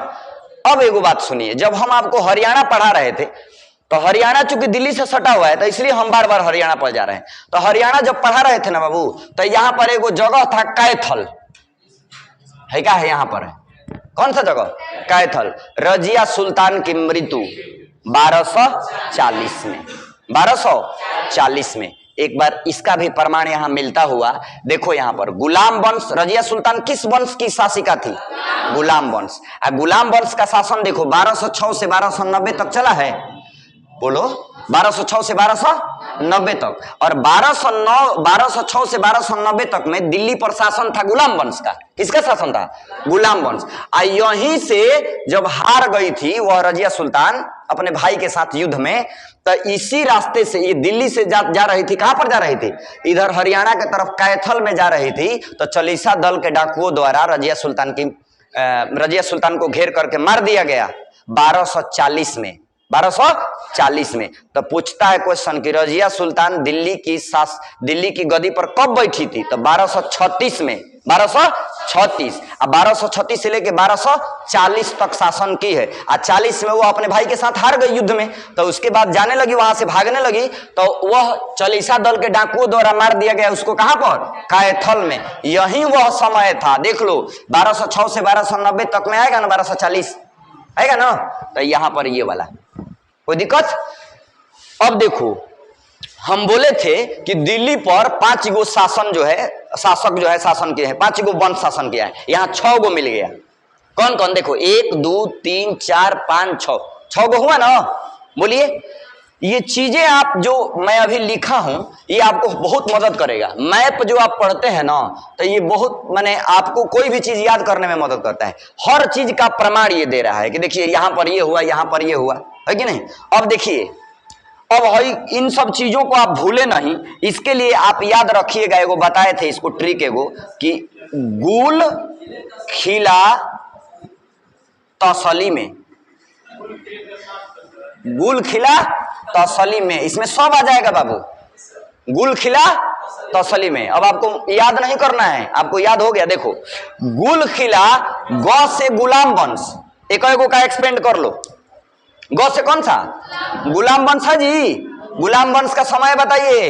अब एगो बात सुनिए, जब हम आपको हरियाणा पढ़ा रहे थे, तो हरियाणा चूंकि दिल्ली से सटा हुआ है, तो इसलिए हम बार बार हरियाणा पर जा रहे हैं। तो हरियाणा जब पढ़ा रहे थे ना बाबू, तो यहां पर एगो जगह था कैथल, है क्या है? यहां पर है, कौन सा जगह? कैथल। रजिया सुल्तान की मृत्यु 1240 में, 1240 में। एक बार इसका भी प्रमाण यहां मिलता हुआ देखो। यहां पर गुलाम वंश, रजिया सुल्तान किस वंश की शासिका थी? गुलाम वंश। गुलाम वंश का शासन देखो 1206 से 1290 तक चला है। बोलो, 1206 से 1290 तक। और 1206 से 1290 तक में दिल्ली पर शासन था गुलाम वंश का। किसका शासन था? गुलाम वंश। यहीं से जब हार गई थी वह रजिया सुल्तान अपने भाई के साथ युद्ध में, तो इसी रास्ते से ये दिल्ली से जा रही थी। कहां पर जा रही थी? इधर हरियाणा के तरफ कैथल में जा रही थी। तो चालीसा दल के डाकुओं द्वारा रजिया सुल्तान को घेर करके मार दिया गया 1240 में, 1240 में। तो पूछता है क्वेश्चन कि रजिया सुल्तान दिल्ली की गद्दी पर कब बैठी थी? तो 1236 में, 1236। अब 1236 से लेके 1240 तक शासन की है। 40 में वो अपने भाई के साथ हार गई युद्ध में, तो उसके बाद जाने लगी, वहां से भागने लगी, तो वह चालीसा दल के डाकुओं द्वारा मार दिया गया। उसको कहां पर? कैथल में। यही वह समय था, देख लो, 1206 से 1290 तक में आएगा ना, 1240 आएगा ना। तो यहां पर ये वाला कोई दिक्कत? अब देखो, हम बोले थे कि दिल्ली पर 5 गो शासन जो है, शासक जो है शासन किए हैं, 5 गो वंश शासन किया है। यहां 6 गो मिल गया। कौन कौन? देखो, 1 2 3 4 5 6, 6 गो हुआ ना। बोलिए, ये चीजें आप जो मैं अभी लिखा हूं, ये आपको बहुत मदद करेगा। मैप जो आप पढ़ते हैं ना, तो ये बहुत माने आपको कोई भी चीज याद करने में मदद करता है। हर चीज का प्रमाण ये दे रहा है कि देखिए यहां पर ये हुआ, यहां पर ये हुआ, है कि नहीं। अब देखिए, अब भाई इन सब चीजों को आप भूले नहीं, इसके लिए आप याद रखिएगा। एगो बताए थे इसको ट्रिक एगो, कि गुल खिला तसली में, गुल खिला तसली में, इसमें सब आ जाएगा बाबू। गुल खिला तसली में। अब आपको याद नहीं करना है, आपको याद हो गया। देखो, गुल खिला, गौ से गुलाम वंश, एक का एक्सपेंड कर लो। गौ से कौन सा? गुलाम वंश है जी। गुलाम वंश का समय बताइए।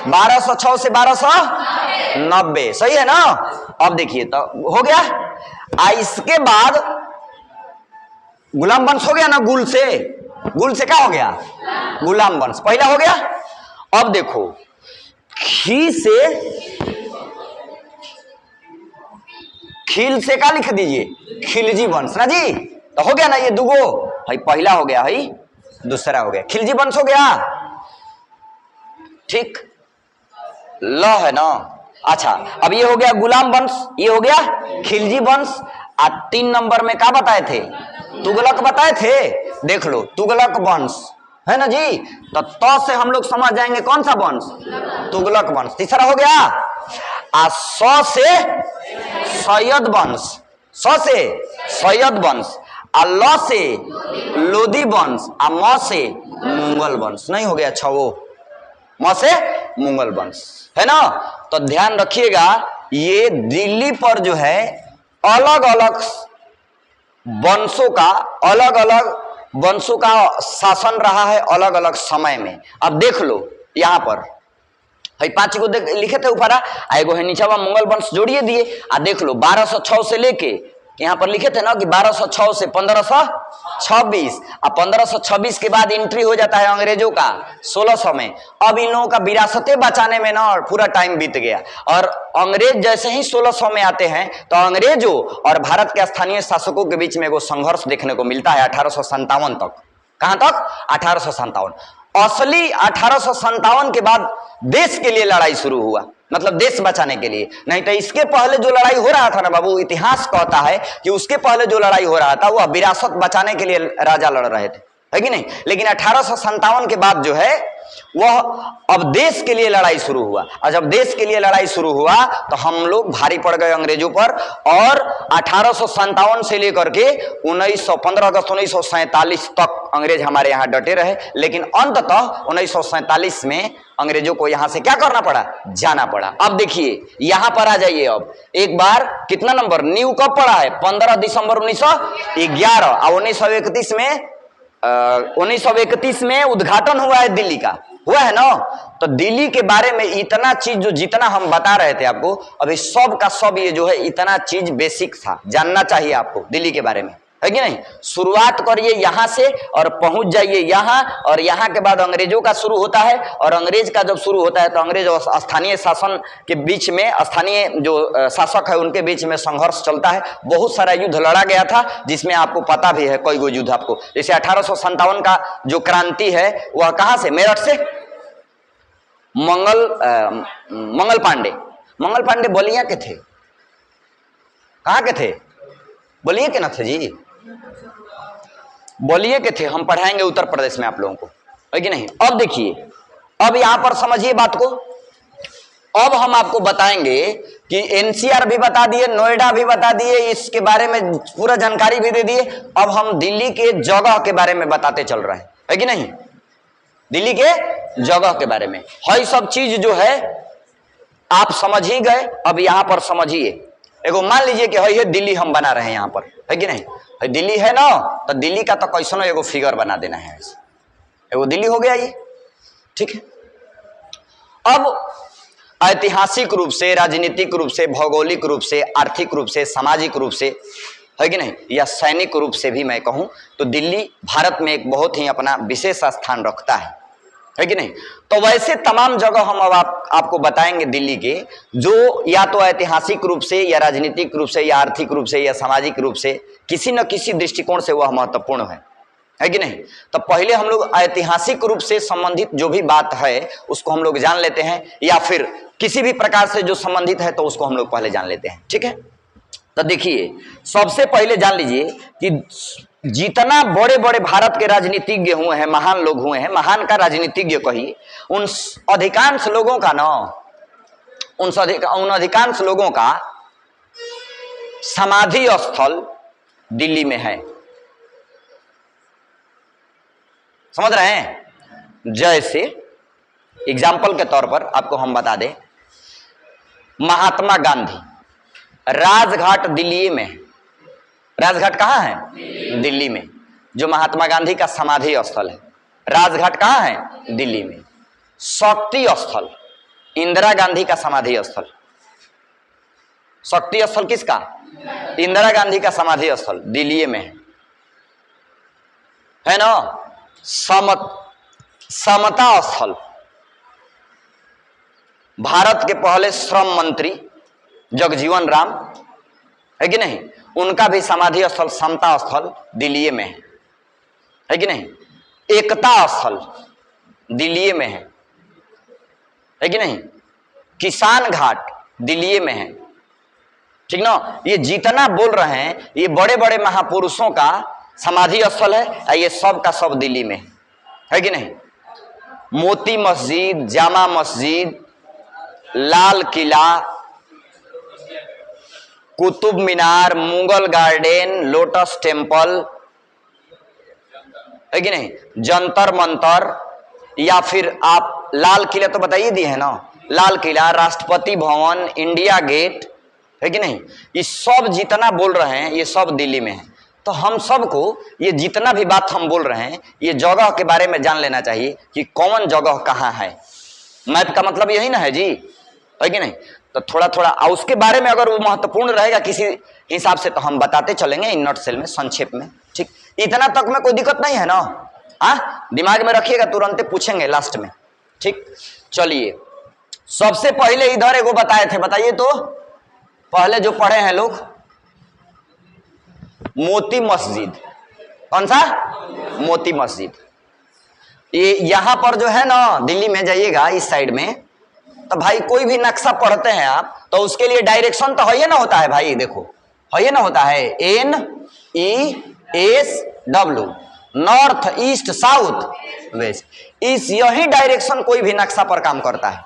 1206 से 1290, सही है ना। अब देखिए, तो हो गया। इसके बाद गुलाम वंश हो गया ना, गुल से क्या हो गया? गुलाम वंश पहला हो गया। अब देखो, खील से क्या लिख दीजिए? खिलजी वंश ना जी। तो हो गया ना, ये दुगो भाई, पहला हो गया, भाई दूसरा हो गया, खिलजी वंश हो गया। ठीक, ल है ना। अच्छा, अब ये हो गया गुलाम वंश, ये हो गया खिलजी वंश। 3 नंबर में क्या बताए थे? तुगलक बताए थे। देख लो, तुगलक वंश है ना जी। तो से हम लोग समझ जाएंगे कौन सा वंश? तुगलक वंश। तीसरा हो गया। स से सैयद वंश, स से सैयद वंश, ल से लोदी वंश, म से मुगल वंश। नहीं हो गया? 6 म से मुगल वंश, है ना। तो ध्यान रखिएगा, ये दिल्ली पर जो है अलग अलग वंशों का शासन रहा है अलग अलग समय में। अब देख लो, यहां पर 5 गो लिखे थे ऊपर, एगो है नीचा मुगल वंश जोड़िए दिए। देख लो, 1206 से लेके यहाँ पर लिखे थे ना कि 1206 से 1526, और 1526 के बाद एंट्री हो जाता है अंग्रेजों का 1600 में। अब इन लोगों का विरासतें बचाने में ना पूरा टाइम बीत गया। और अंग्रेज जैसे ही 1600 में आते हैं, तो अंग्रेजों और भारत के स्थानीय शासकों के बीच में एगो संघर्ष देखने को मिलता है 1857 तक। कहां तक? 1857। असली 1857 के बाद देश के लिए लड़ाई शुरू हुआ। मतलब देश बचाने के लिए। नहीं तो इसके पहले जो लड़ाई हो रहा था ना बाबू, इतिहास कहता है कि उसके पहले जो लड़ाई हो रहा था वह विरासत बचाने के लिए राजा लड़ रहे थे, है कि नहीं। लेकिन 1857 के बाद जो है वह अब देश के लिए लड़ाई शुरू हुआ, और जब देश के लिए लड़ाई शुरू हुआ तो हम लोग भारी पड़ गए अंग्रेजों पर। और 1857 से लेकर के 15 अगस्त 1947 तक अंग्रेज हमारे यहाँ डटे रहे। लेकिन अंततः 1947 में अंग्रेजों को यहां से क्या करना पड़ा, जाना पड़ा। अब देखिए यहां पर आ जाइए। अब एक बार कितना नंबर न्यू कब पड़ा है, 15 दिसंबर 1911, और 1931 में उद्घाटन हुआ है दिल्ली का, हुआ है ना। तो दिल्ली के बारे में इतना चीज जो जितना हम बता रहे थे आपको, अभी सब का सब ये जो है इतना चीज बेसिक था, जानना चाहिए आपको दिल्ली के बारे में, है कि नहीं। शुरुआत करिए यहां से और पहुंच जाइए यहां, और यहां के बाद अंग्रेजों का शुरू होता है। और अंग्रेज का जब शुरू होता है तो अंग्रेज और स्थानीय शासन के बीच में, स्थानीय जो शासक है उनके बीच में संघर्ष चलता है। बहुत सारा युद्ध लड़ा गया था, जिसमें आपको पता भी है कई गो युद्ध आपको। जैसे 1857 का जो क्रांति है वह कहां से, मेरठ से मंगल पांडे बलिया के थे। कहां के थे, बोलिए के ना थे जी, बोलिए के थे। हम पढ़ाएंगे उत्तर प्रदेश में आप लोगों को, है कि नहीं। अब देखिए, अब यहां पर समझिए बात को। अब हम आपको बताएंगे कि एनसीआर भी बता दिए, नोएडा भी बता दिए, इसके बारे में पूरा जानकारी भी दे दिए। अब हम दिल्ली के जगह के बारे में बताते चल रहे हैं, है कि नहीं। दिल्ली के जगह के बारे में है सब चीज जो है आप समझ ही गए। अब यहां पर समझिए, एगो मान लीजिए कि है दिल्ली हम बना रहे हैं यहाँ पर, है कि नहीं। है दिल्ली है ना, तो दिल्ली का तो कैसनो एगो फिगर बना देना है, एगो दिल्ली हो गया ये, ठीक है। अब ऐतिहासिक रूप से, राजनीतिक रूप से, भौगोलिक रूप से, आर्थिक रूप से, सामाजिक रूप से, है कि नहीं, या सैनिक रूप से भी मैं कहूं तो दिल्ली भारत में एक बहुत ही अपना विशेष स्थान रखता है कि नहीं। तो वैसे तमाम जगह हम अब आपको बताएंगे दिल्ली के, जो या तो ऐतिहासिक रूप से, या राजनीतिक रूप से, या आर्थिक रूप से, या सामाजिक रूप से किसी न किसी दृष्टिकोण से वह महत्वपूर्ण है कि नहीं। तो पहले हम लोग ऐतिहासिक रूप से संबंधित जो भी बात है उसको हम लोग जान लेते हैं, या फिर किसी भी प्रकार से जो संबंधित है तो उसको हम लोग पहले जान लेते हैं, ठीक है। तो देखिए, सबसे पहले जान लीजिए कि जितना बड़े बड़े भारत के राजनीतिज्ञ हुए हैं, महान लोग हुए हैं, महान का राजनीतिज्ञ कहिए, उन अधिकांश लोगों का ना, उन अधिकांश लोगों का समाधि स्थल दिल्ली में है। समझ रहे हैं। जैसे एग्जाम्पल के तौर पर आपको हम बता दें, महात्मा गांधी राजघाट दिल्ली में, राजघाट कहाँ है, दिल्ली में, जो महात्मा गांधी का समाधि स्थल है। राजघाट कहाँ है, दिल्ली में। शक्ति स्थल, इंदिरा गांधी का समाधि स्थल। शक्ति स्थल किसका, इंदिरा गांधी का समाधि स्थल दिल्ली में है ना। समता स्थल, भारत के पहले श्रम मंत्री जगजीवन राम, है कि नहीं, उनका भी समाधि स्थल समता स्थल दिल्ली में है कि नहीं। एकता स्थल दिल्ली में है कि नहीं। किसान घाट दिल्ली में है, ठीक ना। ये जितना बोल रहे हैं ये बड़े बड़े महापुरुषों का समाधि स्थल है, ये सब का सब दिल्ली में है कि नहीं। Moti Masjid, Jama Masjid, Lal Qila, Qutub Minar, Mughal garden, lotus temple, है कि नहीं, जंतर मंतर, या फिर आप लाल किला तो बताइए दिए है ना, लाल किला, राष्ट्रपति भवन, इंडिया गेट, है कि नहीं। ये सब जितना बोल रहे हैं ये सब दिल्ली में है। तो हम सबको ये जितना भी बात हम बोल रहे हैं ये जगह के बारे में जान लेना चाहिए कि कौन जगह कहाँ है। मैप का मतलब यही ना है जी, है कि नहीं। तो थोड़ा थोड़ा उसके बारे में अगर वो महत्वपूर्ण रहेगा किसी हिसाब से तो हम बताते चलेंगे इन नोट सेल में संक्षेप में, ठीक। इतना तक में कोई दिक्कत नहीं है ना, हाँ, दिमाग में रखिएगा, तुरंत पूछेंगे लास्ट में, ठीक। चलिए, सबसे पहले इधर एगो बताए थे, बताइए तो, पहले जो पढ़े हैं लोग, मोती मस्जिद। कौन सा, मोती मस्जिद। ये यहां पर जो है ना, दिल्ली में जाइएगा इस साइड में, तो भाई कोई भी नक्शा पढ़ते हैं आप तो उसके लिए डायरेक्शन तो है ना होता है भाई, देखो है ना होता है NESW, north east south west. इस यही डायरेक्शन कोई भी नक्शा पर काम करता है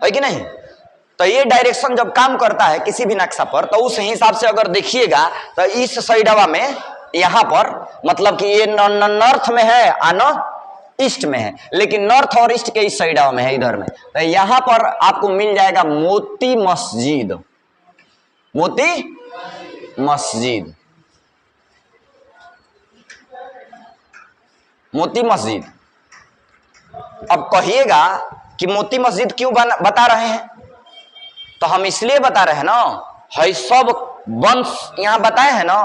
कि नहीं? तो ये डायरेक्शन जब काम करता है किसी भी नक्शा पर तो उस हिसाब से अगर देखिएगा तो इस साइडवा में यहां पर मतलब कि ये नॉर्थ में है और ईस्ट में है, लेकिन नॉर्थ और ईस्ट के इस साइडवा में है इधर में। तो यहां पर आपको मिल जाएगा मोती मस्जिद, मोती मस्जिद, मोती मस्जिद। अब कहिएगा कि मोती मस्जिद क्यों बता रहे हैं? तो हम इसलिए बता रहे हैं ना, है सब वंश यहां बताए हैं ना,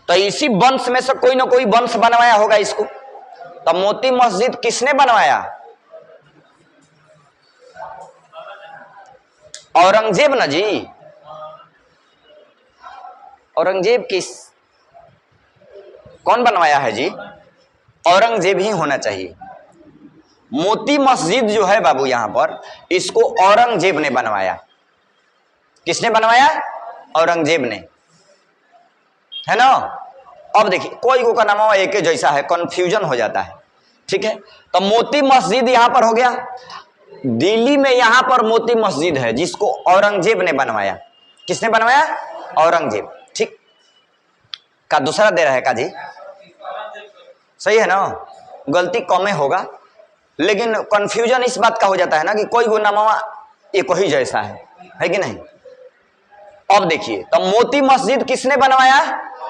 तो इसी वंश में से कोई ना कोई वंश बनवाया होगा इसको। तो मोती मस्जिद किसने बनवाया? औरंगजेब ना जी। औरंगजेब कौन बनवाया है जी? औरंगजेब ही होना चाहिए। मोती मस्जिद जो है बाबू यहां पर, इसको औरंगजेब ने बनवाया। किसने बनवाया? औरंगजेब ने, है ना। अब देखिए कोई को का नाम एक जैसा है, कंफ्यूजन हो जाता है, ठीक है। तो मोती मस्जिद यहां पर हो गया, दिल्ली में यहां पर मोती मस्जिद है जिसको औरंगजेब ने बनवाया। किसने बनवाया? औरंगजेब, ठीक। का दूसरा दे रहा है का जी? सही है ना, गलती कम होगा, लेकिन कंफ्यूजन इस बात का हो जाता है ना कि कोई को नाम एक ही जैसा है कि नहीं। अब देखिए तो मोती मस्जिद किसने बनवाया?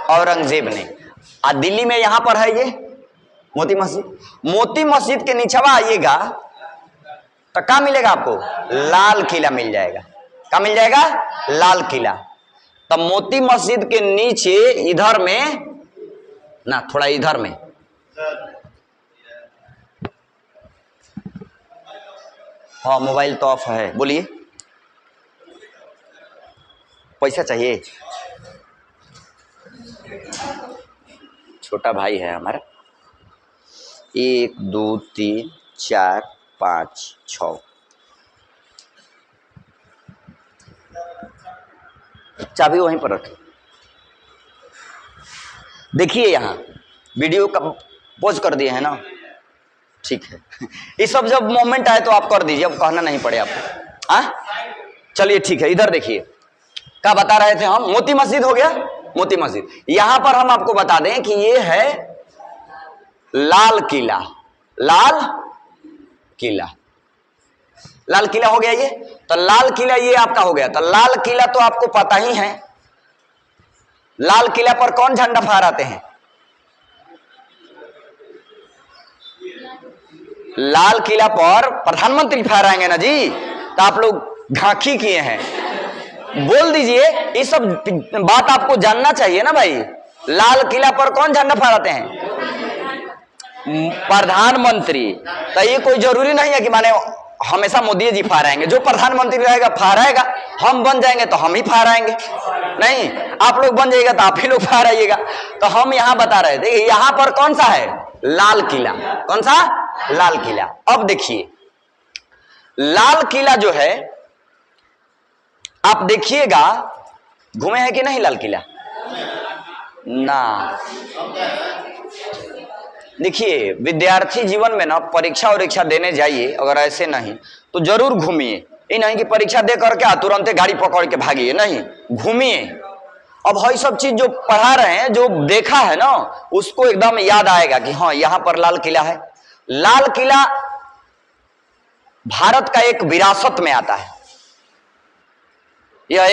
औरंगजेब ने। और दिल्ली में यहां पर है ये मोती मस्जिद। मोती मस्जिद के नीचवा आइएगा तो क्या मिलेगा आपको? लाल किला मिल जाएगा। क्या मिल जाएगा? लाल किला। तो मोती मस्जिद के नीचे इधर में ना, थोड़ा इधर में, हाँ मोबाइल तो ऑफ है, बोलिए। पैसा चाहिए? छोटा भाई है हमारा। 1 2 3 4 5 6, चाबी वहीं पर रखें। देखिए यहां वीडियो का पॉज कर दिए है ना, ठीक है। ये सब जब मोमेंट आए तो आप कर दीजिए, अब कहना नहीं पड़े आपको। चलिए ठीक है, इधर देखिए क्या बता रहे थे हम? मोती मस्जिद हो गया, मोती मस्जिद। यहां पर हम आपको बता दें कि ये है लाल किला। लाल किला, लाल किला हो गया ये। तो लाल किला ये आपका हो गया। तो लाल किला तो आपको पता ही है, लाल किला पर कौन झंडा फहराते हैं? लाल किला पर प्रधानमंत्री फहराएंगे ना जी। तो आप लोग घांखी किए हैं, बोल दीजिए। ये सब बात आपको जानना चाहिए ना भाई। लाल किला पर कौन झंडा फहराते हैं? प्रधानमंत्री। तो ये कोई जरूरी नहीं है कि माने हमेशा मोदी जी फहराएंगे। जो प्रधानमंत्री रहेगा फहराएगा, हम बन जाएंगे तो हम ही फहराएंगे, नहीं आप लोग बन जाइएगा तो आप ही लोग फहराइएगा। तो हम यहां बता रहे थे यहां पर कौन सा है? लाल किला। कौन सा? लाल किला। अब देखिए लाल किला जो है, आप देखिएगा, घूमे हैं कि नहीं लाल किला ना? देखिए विद्यार्थी जीवन में ना परीक्षा वरीक्षा देने जाइए अगर ऐसे नहीं तो जरूर घूमिए। ये नहीं कि परीक्षा दे करके तुरंत गाड़ी पकड़ के भागिए, नहीं, घूमिए। अब है सब चीज जो पढ़ा रहे हैं, जो देखा है ना, उसको एकदम याद आएगा कि हाँ यहां पर लाल किला है। लाल किला भारत का एक विरासत में आता है। यह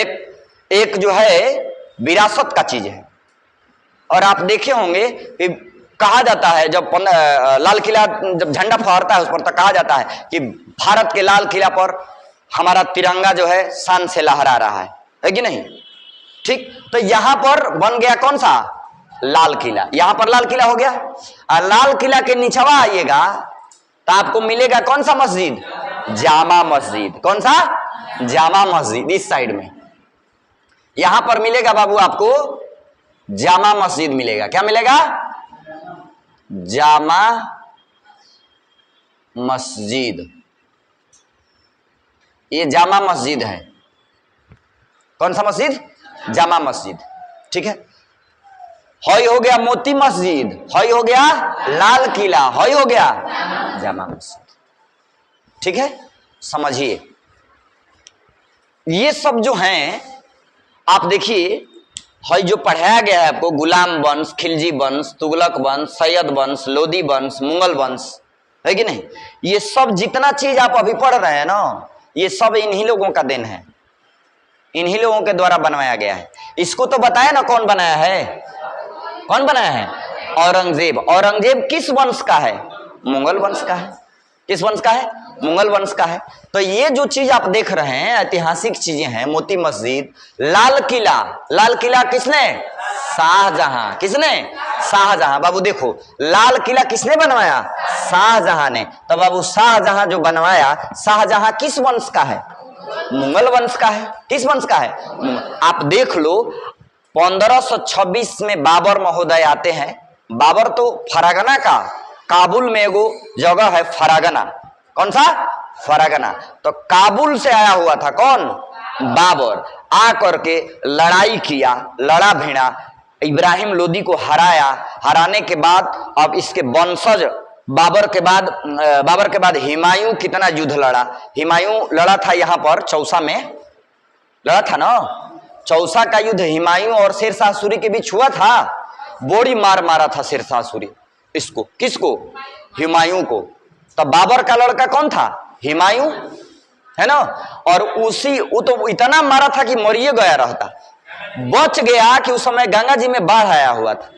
एक जो है विरासत का चीज है। और आप देखे होंगे कि कहा जाता है जब लाल किला जब झंडा फहरता है उस पर, तो कहा जाता है कि भारत के लाल किला पर हमारा तिरंगा जो है शान से लहरा रहा है कि नहीं? ठीक। तो यहां पर बन गया कौन सा? लाल किला। यहां पर लाल किला हो गया। और लाल किला के नीचवा आइएगा तो आपको मिलेगा कौन सा मस्जिद? जामा मस्जिद। कौन सा? जामा मस्जिद। इस साइड में यहां पर मिलेगा बाबू आपको जामा मस्जिद मिलेगा। क्या मिलेगा? जामा मस्जिद। ये जामा मस्जिद है। कौन सा मस्जिद? जामा मस्जिद। ठीक है। हई हो गया मोती मस्जिद, हई हो गया लाल किला, हई हो गया जामा मस्जिद। ठीक है, समझिए ये सब जो हैं आप देखिए, हई जो पढ़ाया गया है आपको, गुलाम वंश, खिलजी वंश, तुगलक वंश, सैयद वंश, लोदी वंश, मुगल वंश, है कि नहीं? ये सब जितना चीज आप अभी पढ़ रहे हैं ना, ये सब इन्हीं लोगों का देन है, इन्हीं लोगों के द्वारा बनवाया गया है। इसको तो बताया ना कौन बनाया है? कौन बनाया है? औरंगजेब। औरंगजेब किस वंश का है? मुगल वंश का है। किस वंश का है? मुगल वंश का है। तो ये जो चीज आप देख रहे हैं ऐतिहासिक चीजें हैं, मोती मस्जिद, लाल किला। लाल किला किसने? शाहजहां। किसने? शाहजहां। बाबू देखो, लाल किला किसने बनवाया? शाहजहां ने। तो बाबू शाहजहां जो बनवाया, शाहजहां किस वंश का है? मुगल वंश का है। किस वंश का है? आप देख लो 1526 में बाबर महोदय आते हैं। बाबर तो फरागना का, काबुल में एगो जगह है फरागना। कौन सा? फरागना। तो काबुल से आया हुआ था कौन? बाबर। आ करके लड़ाई किया, लड़ा भिड़ा, इब्राहिम लोदी को हराया। हराने के बाद अब इसके वंशज बाबर के बाद हुमायूं कितना युद्ध लड़ा। हुमायूं लड़ा था यहाँ पर चौसा में, लड़ा था ना। चौसा का युद्ध हुमायूं और शेरशाह सूरी के बीच हुआ था। बड़ी मार मारा था शेरशाह सूरी इसको। किसको? हुमायूं को। तब बाबर का लड़का कौन था? हुमायूं, है ना। और वो तो इतना मारा था कि मरिए गया रहता। बच गया कि उस समय गंगा जी में बाढ़ आया हुआ था,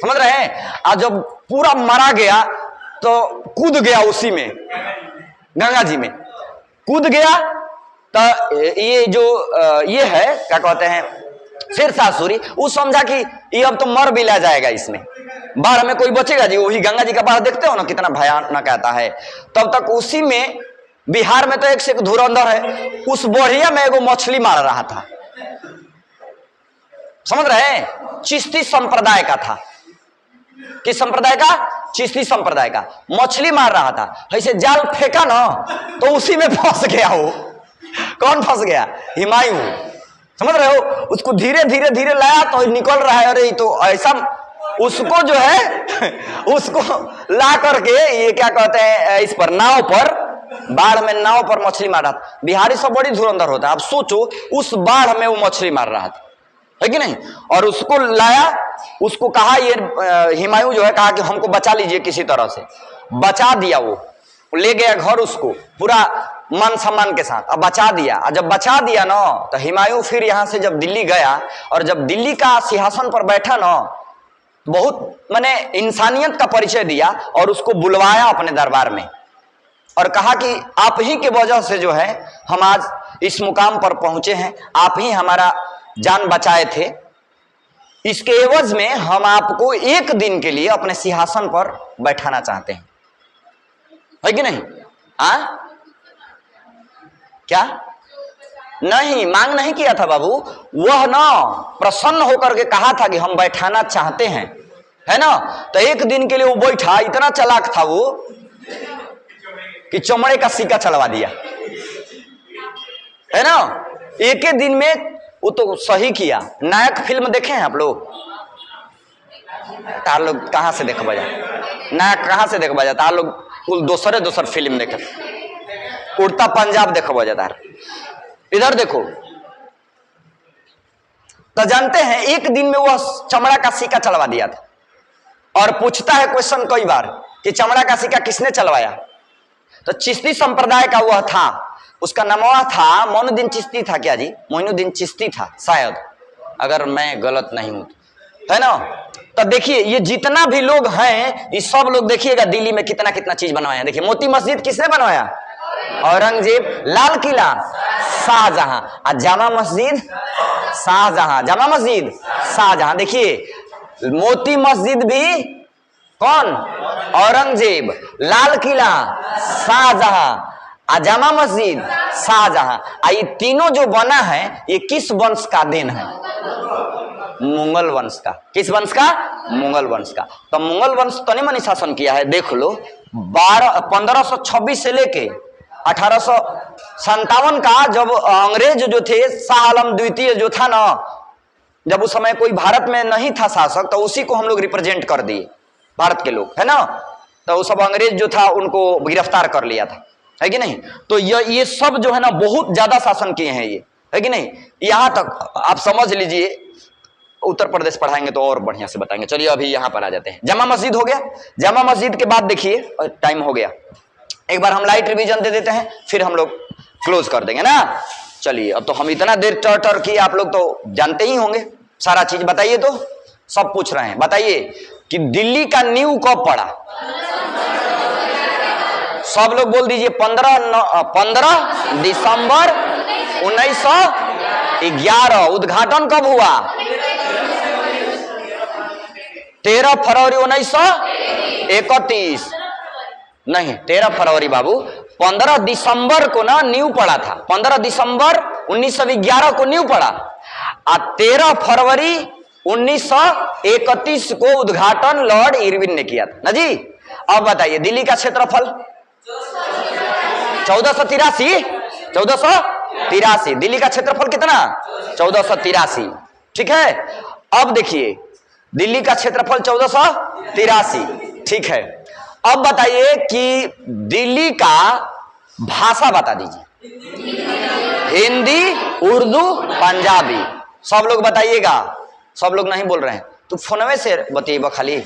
समझ रहे हैं। आज जब पूरा मारा गया तो कूद गया उसी में, गंगा जी में कूद गया। तो ये जो ये है क्या कहते हैं, शेरशाह सूरी, वो समझा कि ये अब तो मर भी ला जाएगा इसमें, बाढ़ में कोई बचेगा जी। वही गंगा जी का बाढ़ देखते हो ना कितना भयानक आता है। तब तक उसी में बिहार में तो एक से एक धुरंधर है, उस बढ़िया में एगो मछली मार रहा था, समझ रहे हैं। चिश्ती संप्रदाय का था। किस संप्रदाय का? चिश्ती संप्रदाय का। मछली मार रहा था, ऐसे जाल फेंका ना तो उसी में फंस गया। वो कौन फंस गया? हुमायूं, समझ रहे हो। उसको धीरे धीरे धीरे लाया तो निकल रहा है। अरे तो ऐसा उसको जो है उसको ला करके ये क्या कहते हैं, इस पर नाव पर, बाढ़ में नाव पर मछली मार रहा था। बिहारी सब बड़ी धुरंधर होता है। आप सोचो उस बाढ़ में वो मछली मार रहा था, है कि नहीं। और उसको लाया, उसको कहा, ये हुमायूं जो है कहा कि हमको बचा लीजिए किसी तरह से। बचा दिया, वो ले गया घर उसको पूरा मान सम्मान के साथ, अब बचा दिया। और जब बचा दिया ना तो हुमायूं फिर यहां से जब दिल्ली गया और जब दिल्ली का सिंहासन पर बैठा ना, बहुत माने इंसानियत का परिचय दिया और उसको बुलवाया अपने दरबार में और कहा कि आप ही के वजह से जो है हम आज इस मुकाम पर पहुंचे हैं, आप ही हमारा जान बचाए थे। इसके एवज में हम आपको एक दिन के लिए अपने सिंहासन पर बैठाना चाहते हैं, है कि नहीं? क्या नहीं, मांग नहीं किया था बाबू। वह ना प्रसन्न होकर के कहा था कि हम बैठाना चाहते हैं, है ना। तो एक दिन के लिए वो बैठा। इतना चालाक था वो कि चमड़े का सिक्का चलवा दिया, है ना। एक ही दिन में वो तो सही किया। नायक फिल्म देखे हैं आप लोग? तार लोग कहां से देख बजा, नायक कहां से देख बजा, तार लोग कुल दोसर फिल्म देखे। उड़ता पंजाब देखो बजा। इधर देखो तो जानते हैं एक दिन में वह चमड़ा का सिक्का चलवा दिया था। और पूछता है क्वेश्चन कई बार कि चमड़ा का सिक्का किसने चलवाया? तो चिश्ती संप्रदाय का वह था, उसका नाम था मोइनुद्दीन चिश्ती था। क्या जी? मोइनुद्दीन चिश्ती था शायद, अगर मैं गलत नहीं हूं, है ना। तो देखिए ये जितना भी लोग हैं, ये सब लोग देखिएगा दिल्ली में कितना कितना चीज बनवाए हैं। देखिए मोती मस्जिद किसने बनवाया? औरंगजेब। लाल किला शाहजहां। और जामा मस्जिद शाहजहां। जामा मस्जिद शाहजहां। देखिए मोती मस्जिद भी कौन? औरंगजेब। लाल किला शाहजहां, और जामा मस्जिद शाहजहां। ये तीनों जो बना है ये किस वंश का देन है? मुगल वंश का। किस वंश का? मुगल वंश का। तो मुगल वंश तनी मनी शासन किया है। देख लो 1526 से लेके 1857 का, जब अंग्रेज जो थे, शाह आलम द्वितीय जो था ना, जब उस समय कोई भारत में नहीं था शासक, तो उसी को हम लोग रिप्रेजेंट कर दिए, भारत के लोग, है ना। तो वो सब अंग्रेज जो था उनको गिरफ्तार कर लिया था, है कि नहीं। तो ये सब जो है ना बहुत ज्यादा शासन किए हैं ये, है कि नहीं। यहां तक आप समझ लीजिए, उत्तर प्रदेश पढ़ाएंगे तो और बढ़िया से बताएंगे। चलिए अभी यहां पर आ जाते हैं। जामा मस्जिद हो गया। जामा मस्जिद के बाद देखिए, टाइम हो गया, एक बार हम लाइट रिवीजन दे देते हैं, फिर हम लोग क्लोज कर देंगे ना। चलिए, अब तो हम इतना देर टर किए, आप लोग तो जानते ही होंगे सारा चीज। बताइए, तो सब पूछ रहे हैं, बताइए कि दिल्ली का नींव कब पड़ा। सब लोग बोल दीजिए 15 दिसंबर 1911। उद्घाटन कब हुआ? 13 फरवरी 1931। नहीं, 13 फरवरी बाबू, 15 दिसंबर को ना नींव पड़ा था। 15 दिसंबर 1911 को नींव पड़ा और 13 फरवरी 1931 को उद्घाटन लॉर्ड इरविन ने किया था ना जी। अब बताइए, दिल्ली का क्षेत्रफल 1483। दिल्ली का क्षेत्रफल कितना? 1483। ठीक है। अब देखिए, दिल्ली का क्षेत्रफल 1483, ठीक है। अब बताइए कि दिल्ली का भाषा बता दीजिए। हिंदी, उर्दू, पंजाबी। सब लोग बताइएगा। सब लोग नहीं बोल रहे हैं तो फोनवे से बतिएबा खाली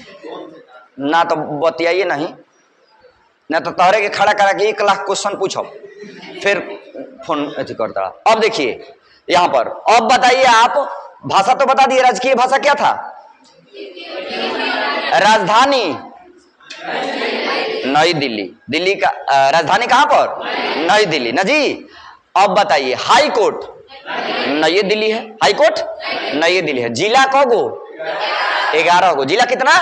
ना, तो बतियाइए नहीं ना, तो तोहरे के खड़ा करा के 1 लाख क्वेश्चन पूछो, फिर फोन अथी करता। अब देखिए यहां पर, अब बताइए आप, भाषा तो बता दिए, राजकीय भाषा क्या था? राजधानी नई दिल्ली। दिल्ली का राजधानी कहां पर? नई दिल्ली ना जी। अब बताइए, हाई कोर्ट नई दिल्ली है। हाई कोर्ट नई दिल्ली है। जिला कगो? 11 गो। जिला कितना?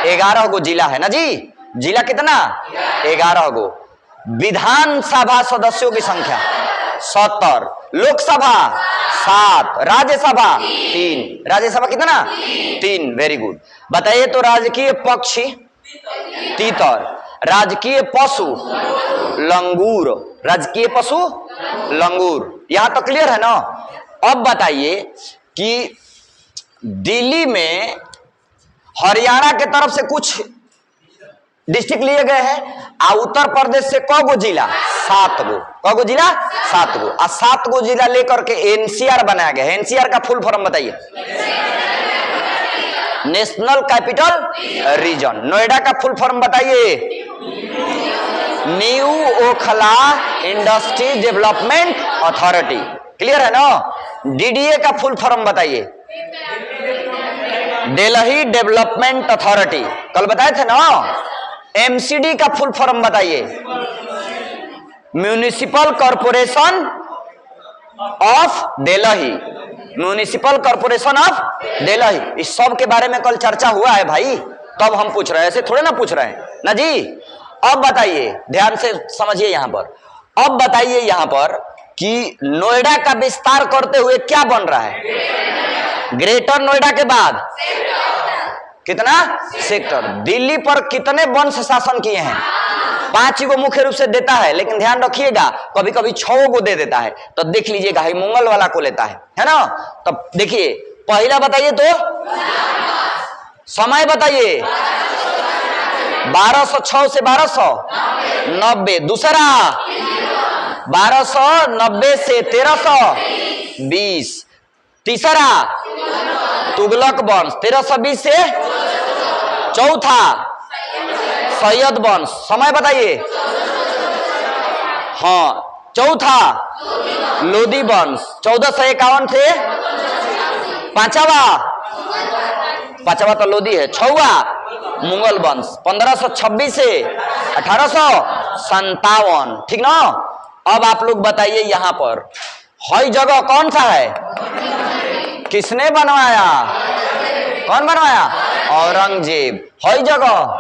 11 गो जिला है ना जी। जिला कितना? 11 गो। विधानसभा सदस्यों की संख्या 70। लोकसभा 7। राज्यसभा 3। राज्यसभा कितना? 3। Very good. बताइए तो, राजकीय पक्षी तीतर, राजकीय पशु लंगूर। राजकीय पशु लंगूर। यहां तो क्लियर है ना। अब बताइए कि दिल्ली में हरियाणा के तरफ से कुछ डिस्ट्रिक्ट लिए गए हैं, और उत्तर प्रदेश से कगो जिला? 7 गो। कगो जिला? 7 गो। और 7 गो जिला लेकर के एनसीआर बनाया गया है। एनसीआर का फुल फॉर्म बताइए। National capital region. नोएडा का फुल फॉर्म बताइए। New Okhla industry development authority. Clear है ना। डीडीए का फुल फॉर्म बताइए। दिल्ली डेवलपमेंट अथॉरिटी, कल बताए थे ना। एमसीडी का फुल फॉर्म बताइए। Municipal corporation of Delhi. Municipal corporation of Delhi. इस सब के बारे में कल चर्चा हुआ है भाई, तब हम पूछ रहे हैं, ऐसे थोड़े ना पूछ रहे हैं ना जी। अब बताइए, ध्यान से समझिए यहां पर। अब बताइए यहां पर कि नोएडा का विस्तार करते हुए क्या बन रहा है? ग्रेटर नोएडा के बाद कितना? सेक्टर। दिल्ली पर कितने वंश शासन किए हैं? 5 गो मुख्य रूप से देता है, लेकिन ध्यान रखिएगा कभी कभी 6 गो दे देता है, तो देख लीजिएगा, मंगल वाला को लेता है ना। तब देखिए, पहला बताइए तो समय बताइए। 1206 से 1290। दूसरा 1290 से 1320। तीसरा तुगलक वंश 1320 से। चौथा सैयद वंश। समय बताइए। हाँ, चौथा लोदी वंश 1451 से। पांचवा तो लोदी है। 6वां मुगल वंश 1526 से 1857। ठीक ना। अब आप लोग बताइए, यहां पर हई जगह कौन सा है? किसने बनवाया? कौन बनवाया? औरंगजेब। हई जगह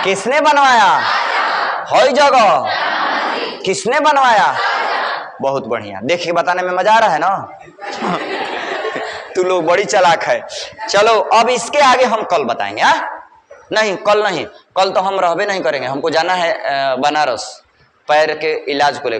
किसने बनवाया? हई जगह किसने बनवाया? बहुत बढ़िया। देखिए, बताने में मजा आ रहा है ना। तू लोग बड़ी चालाक है। चलो, अब इसके आगे हम कल बताएंगे। नहीं, कल नहीं, कल तो हम रहबे नहीं करेंगे, हमको जाना है बनारस। पैर के इलाज को लेकर।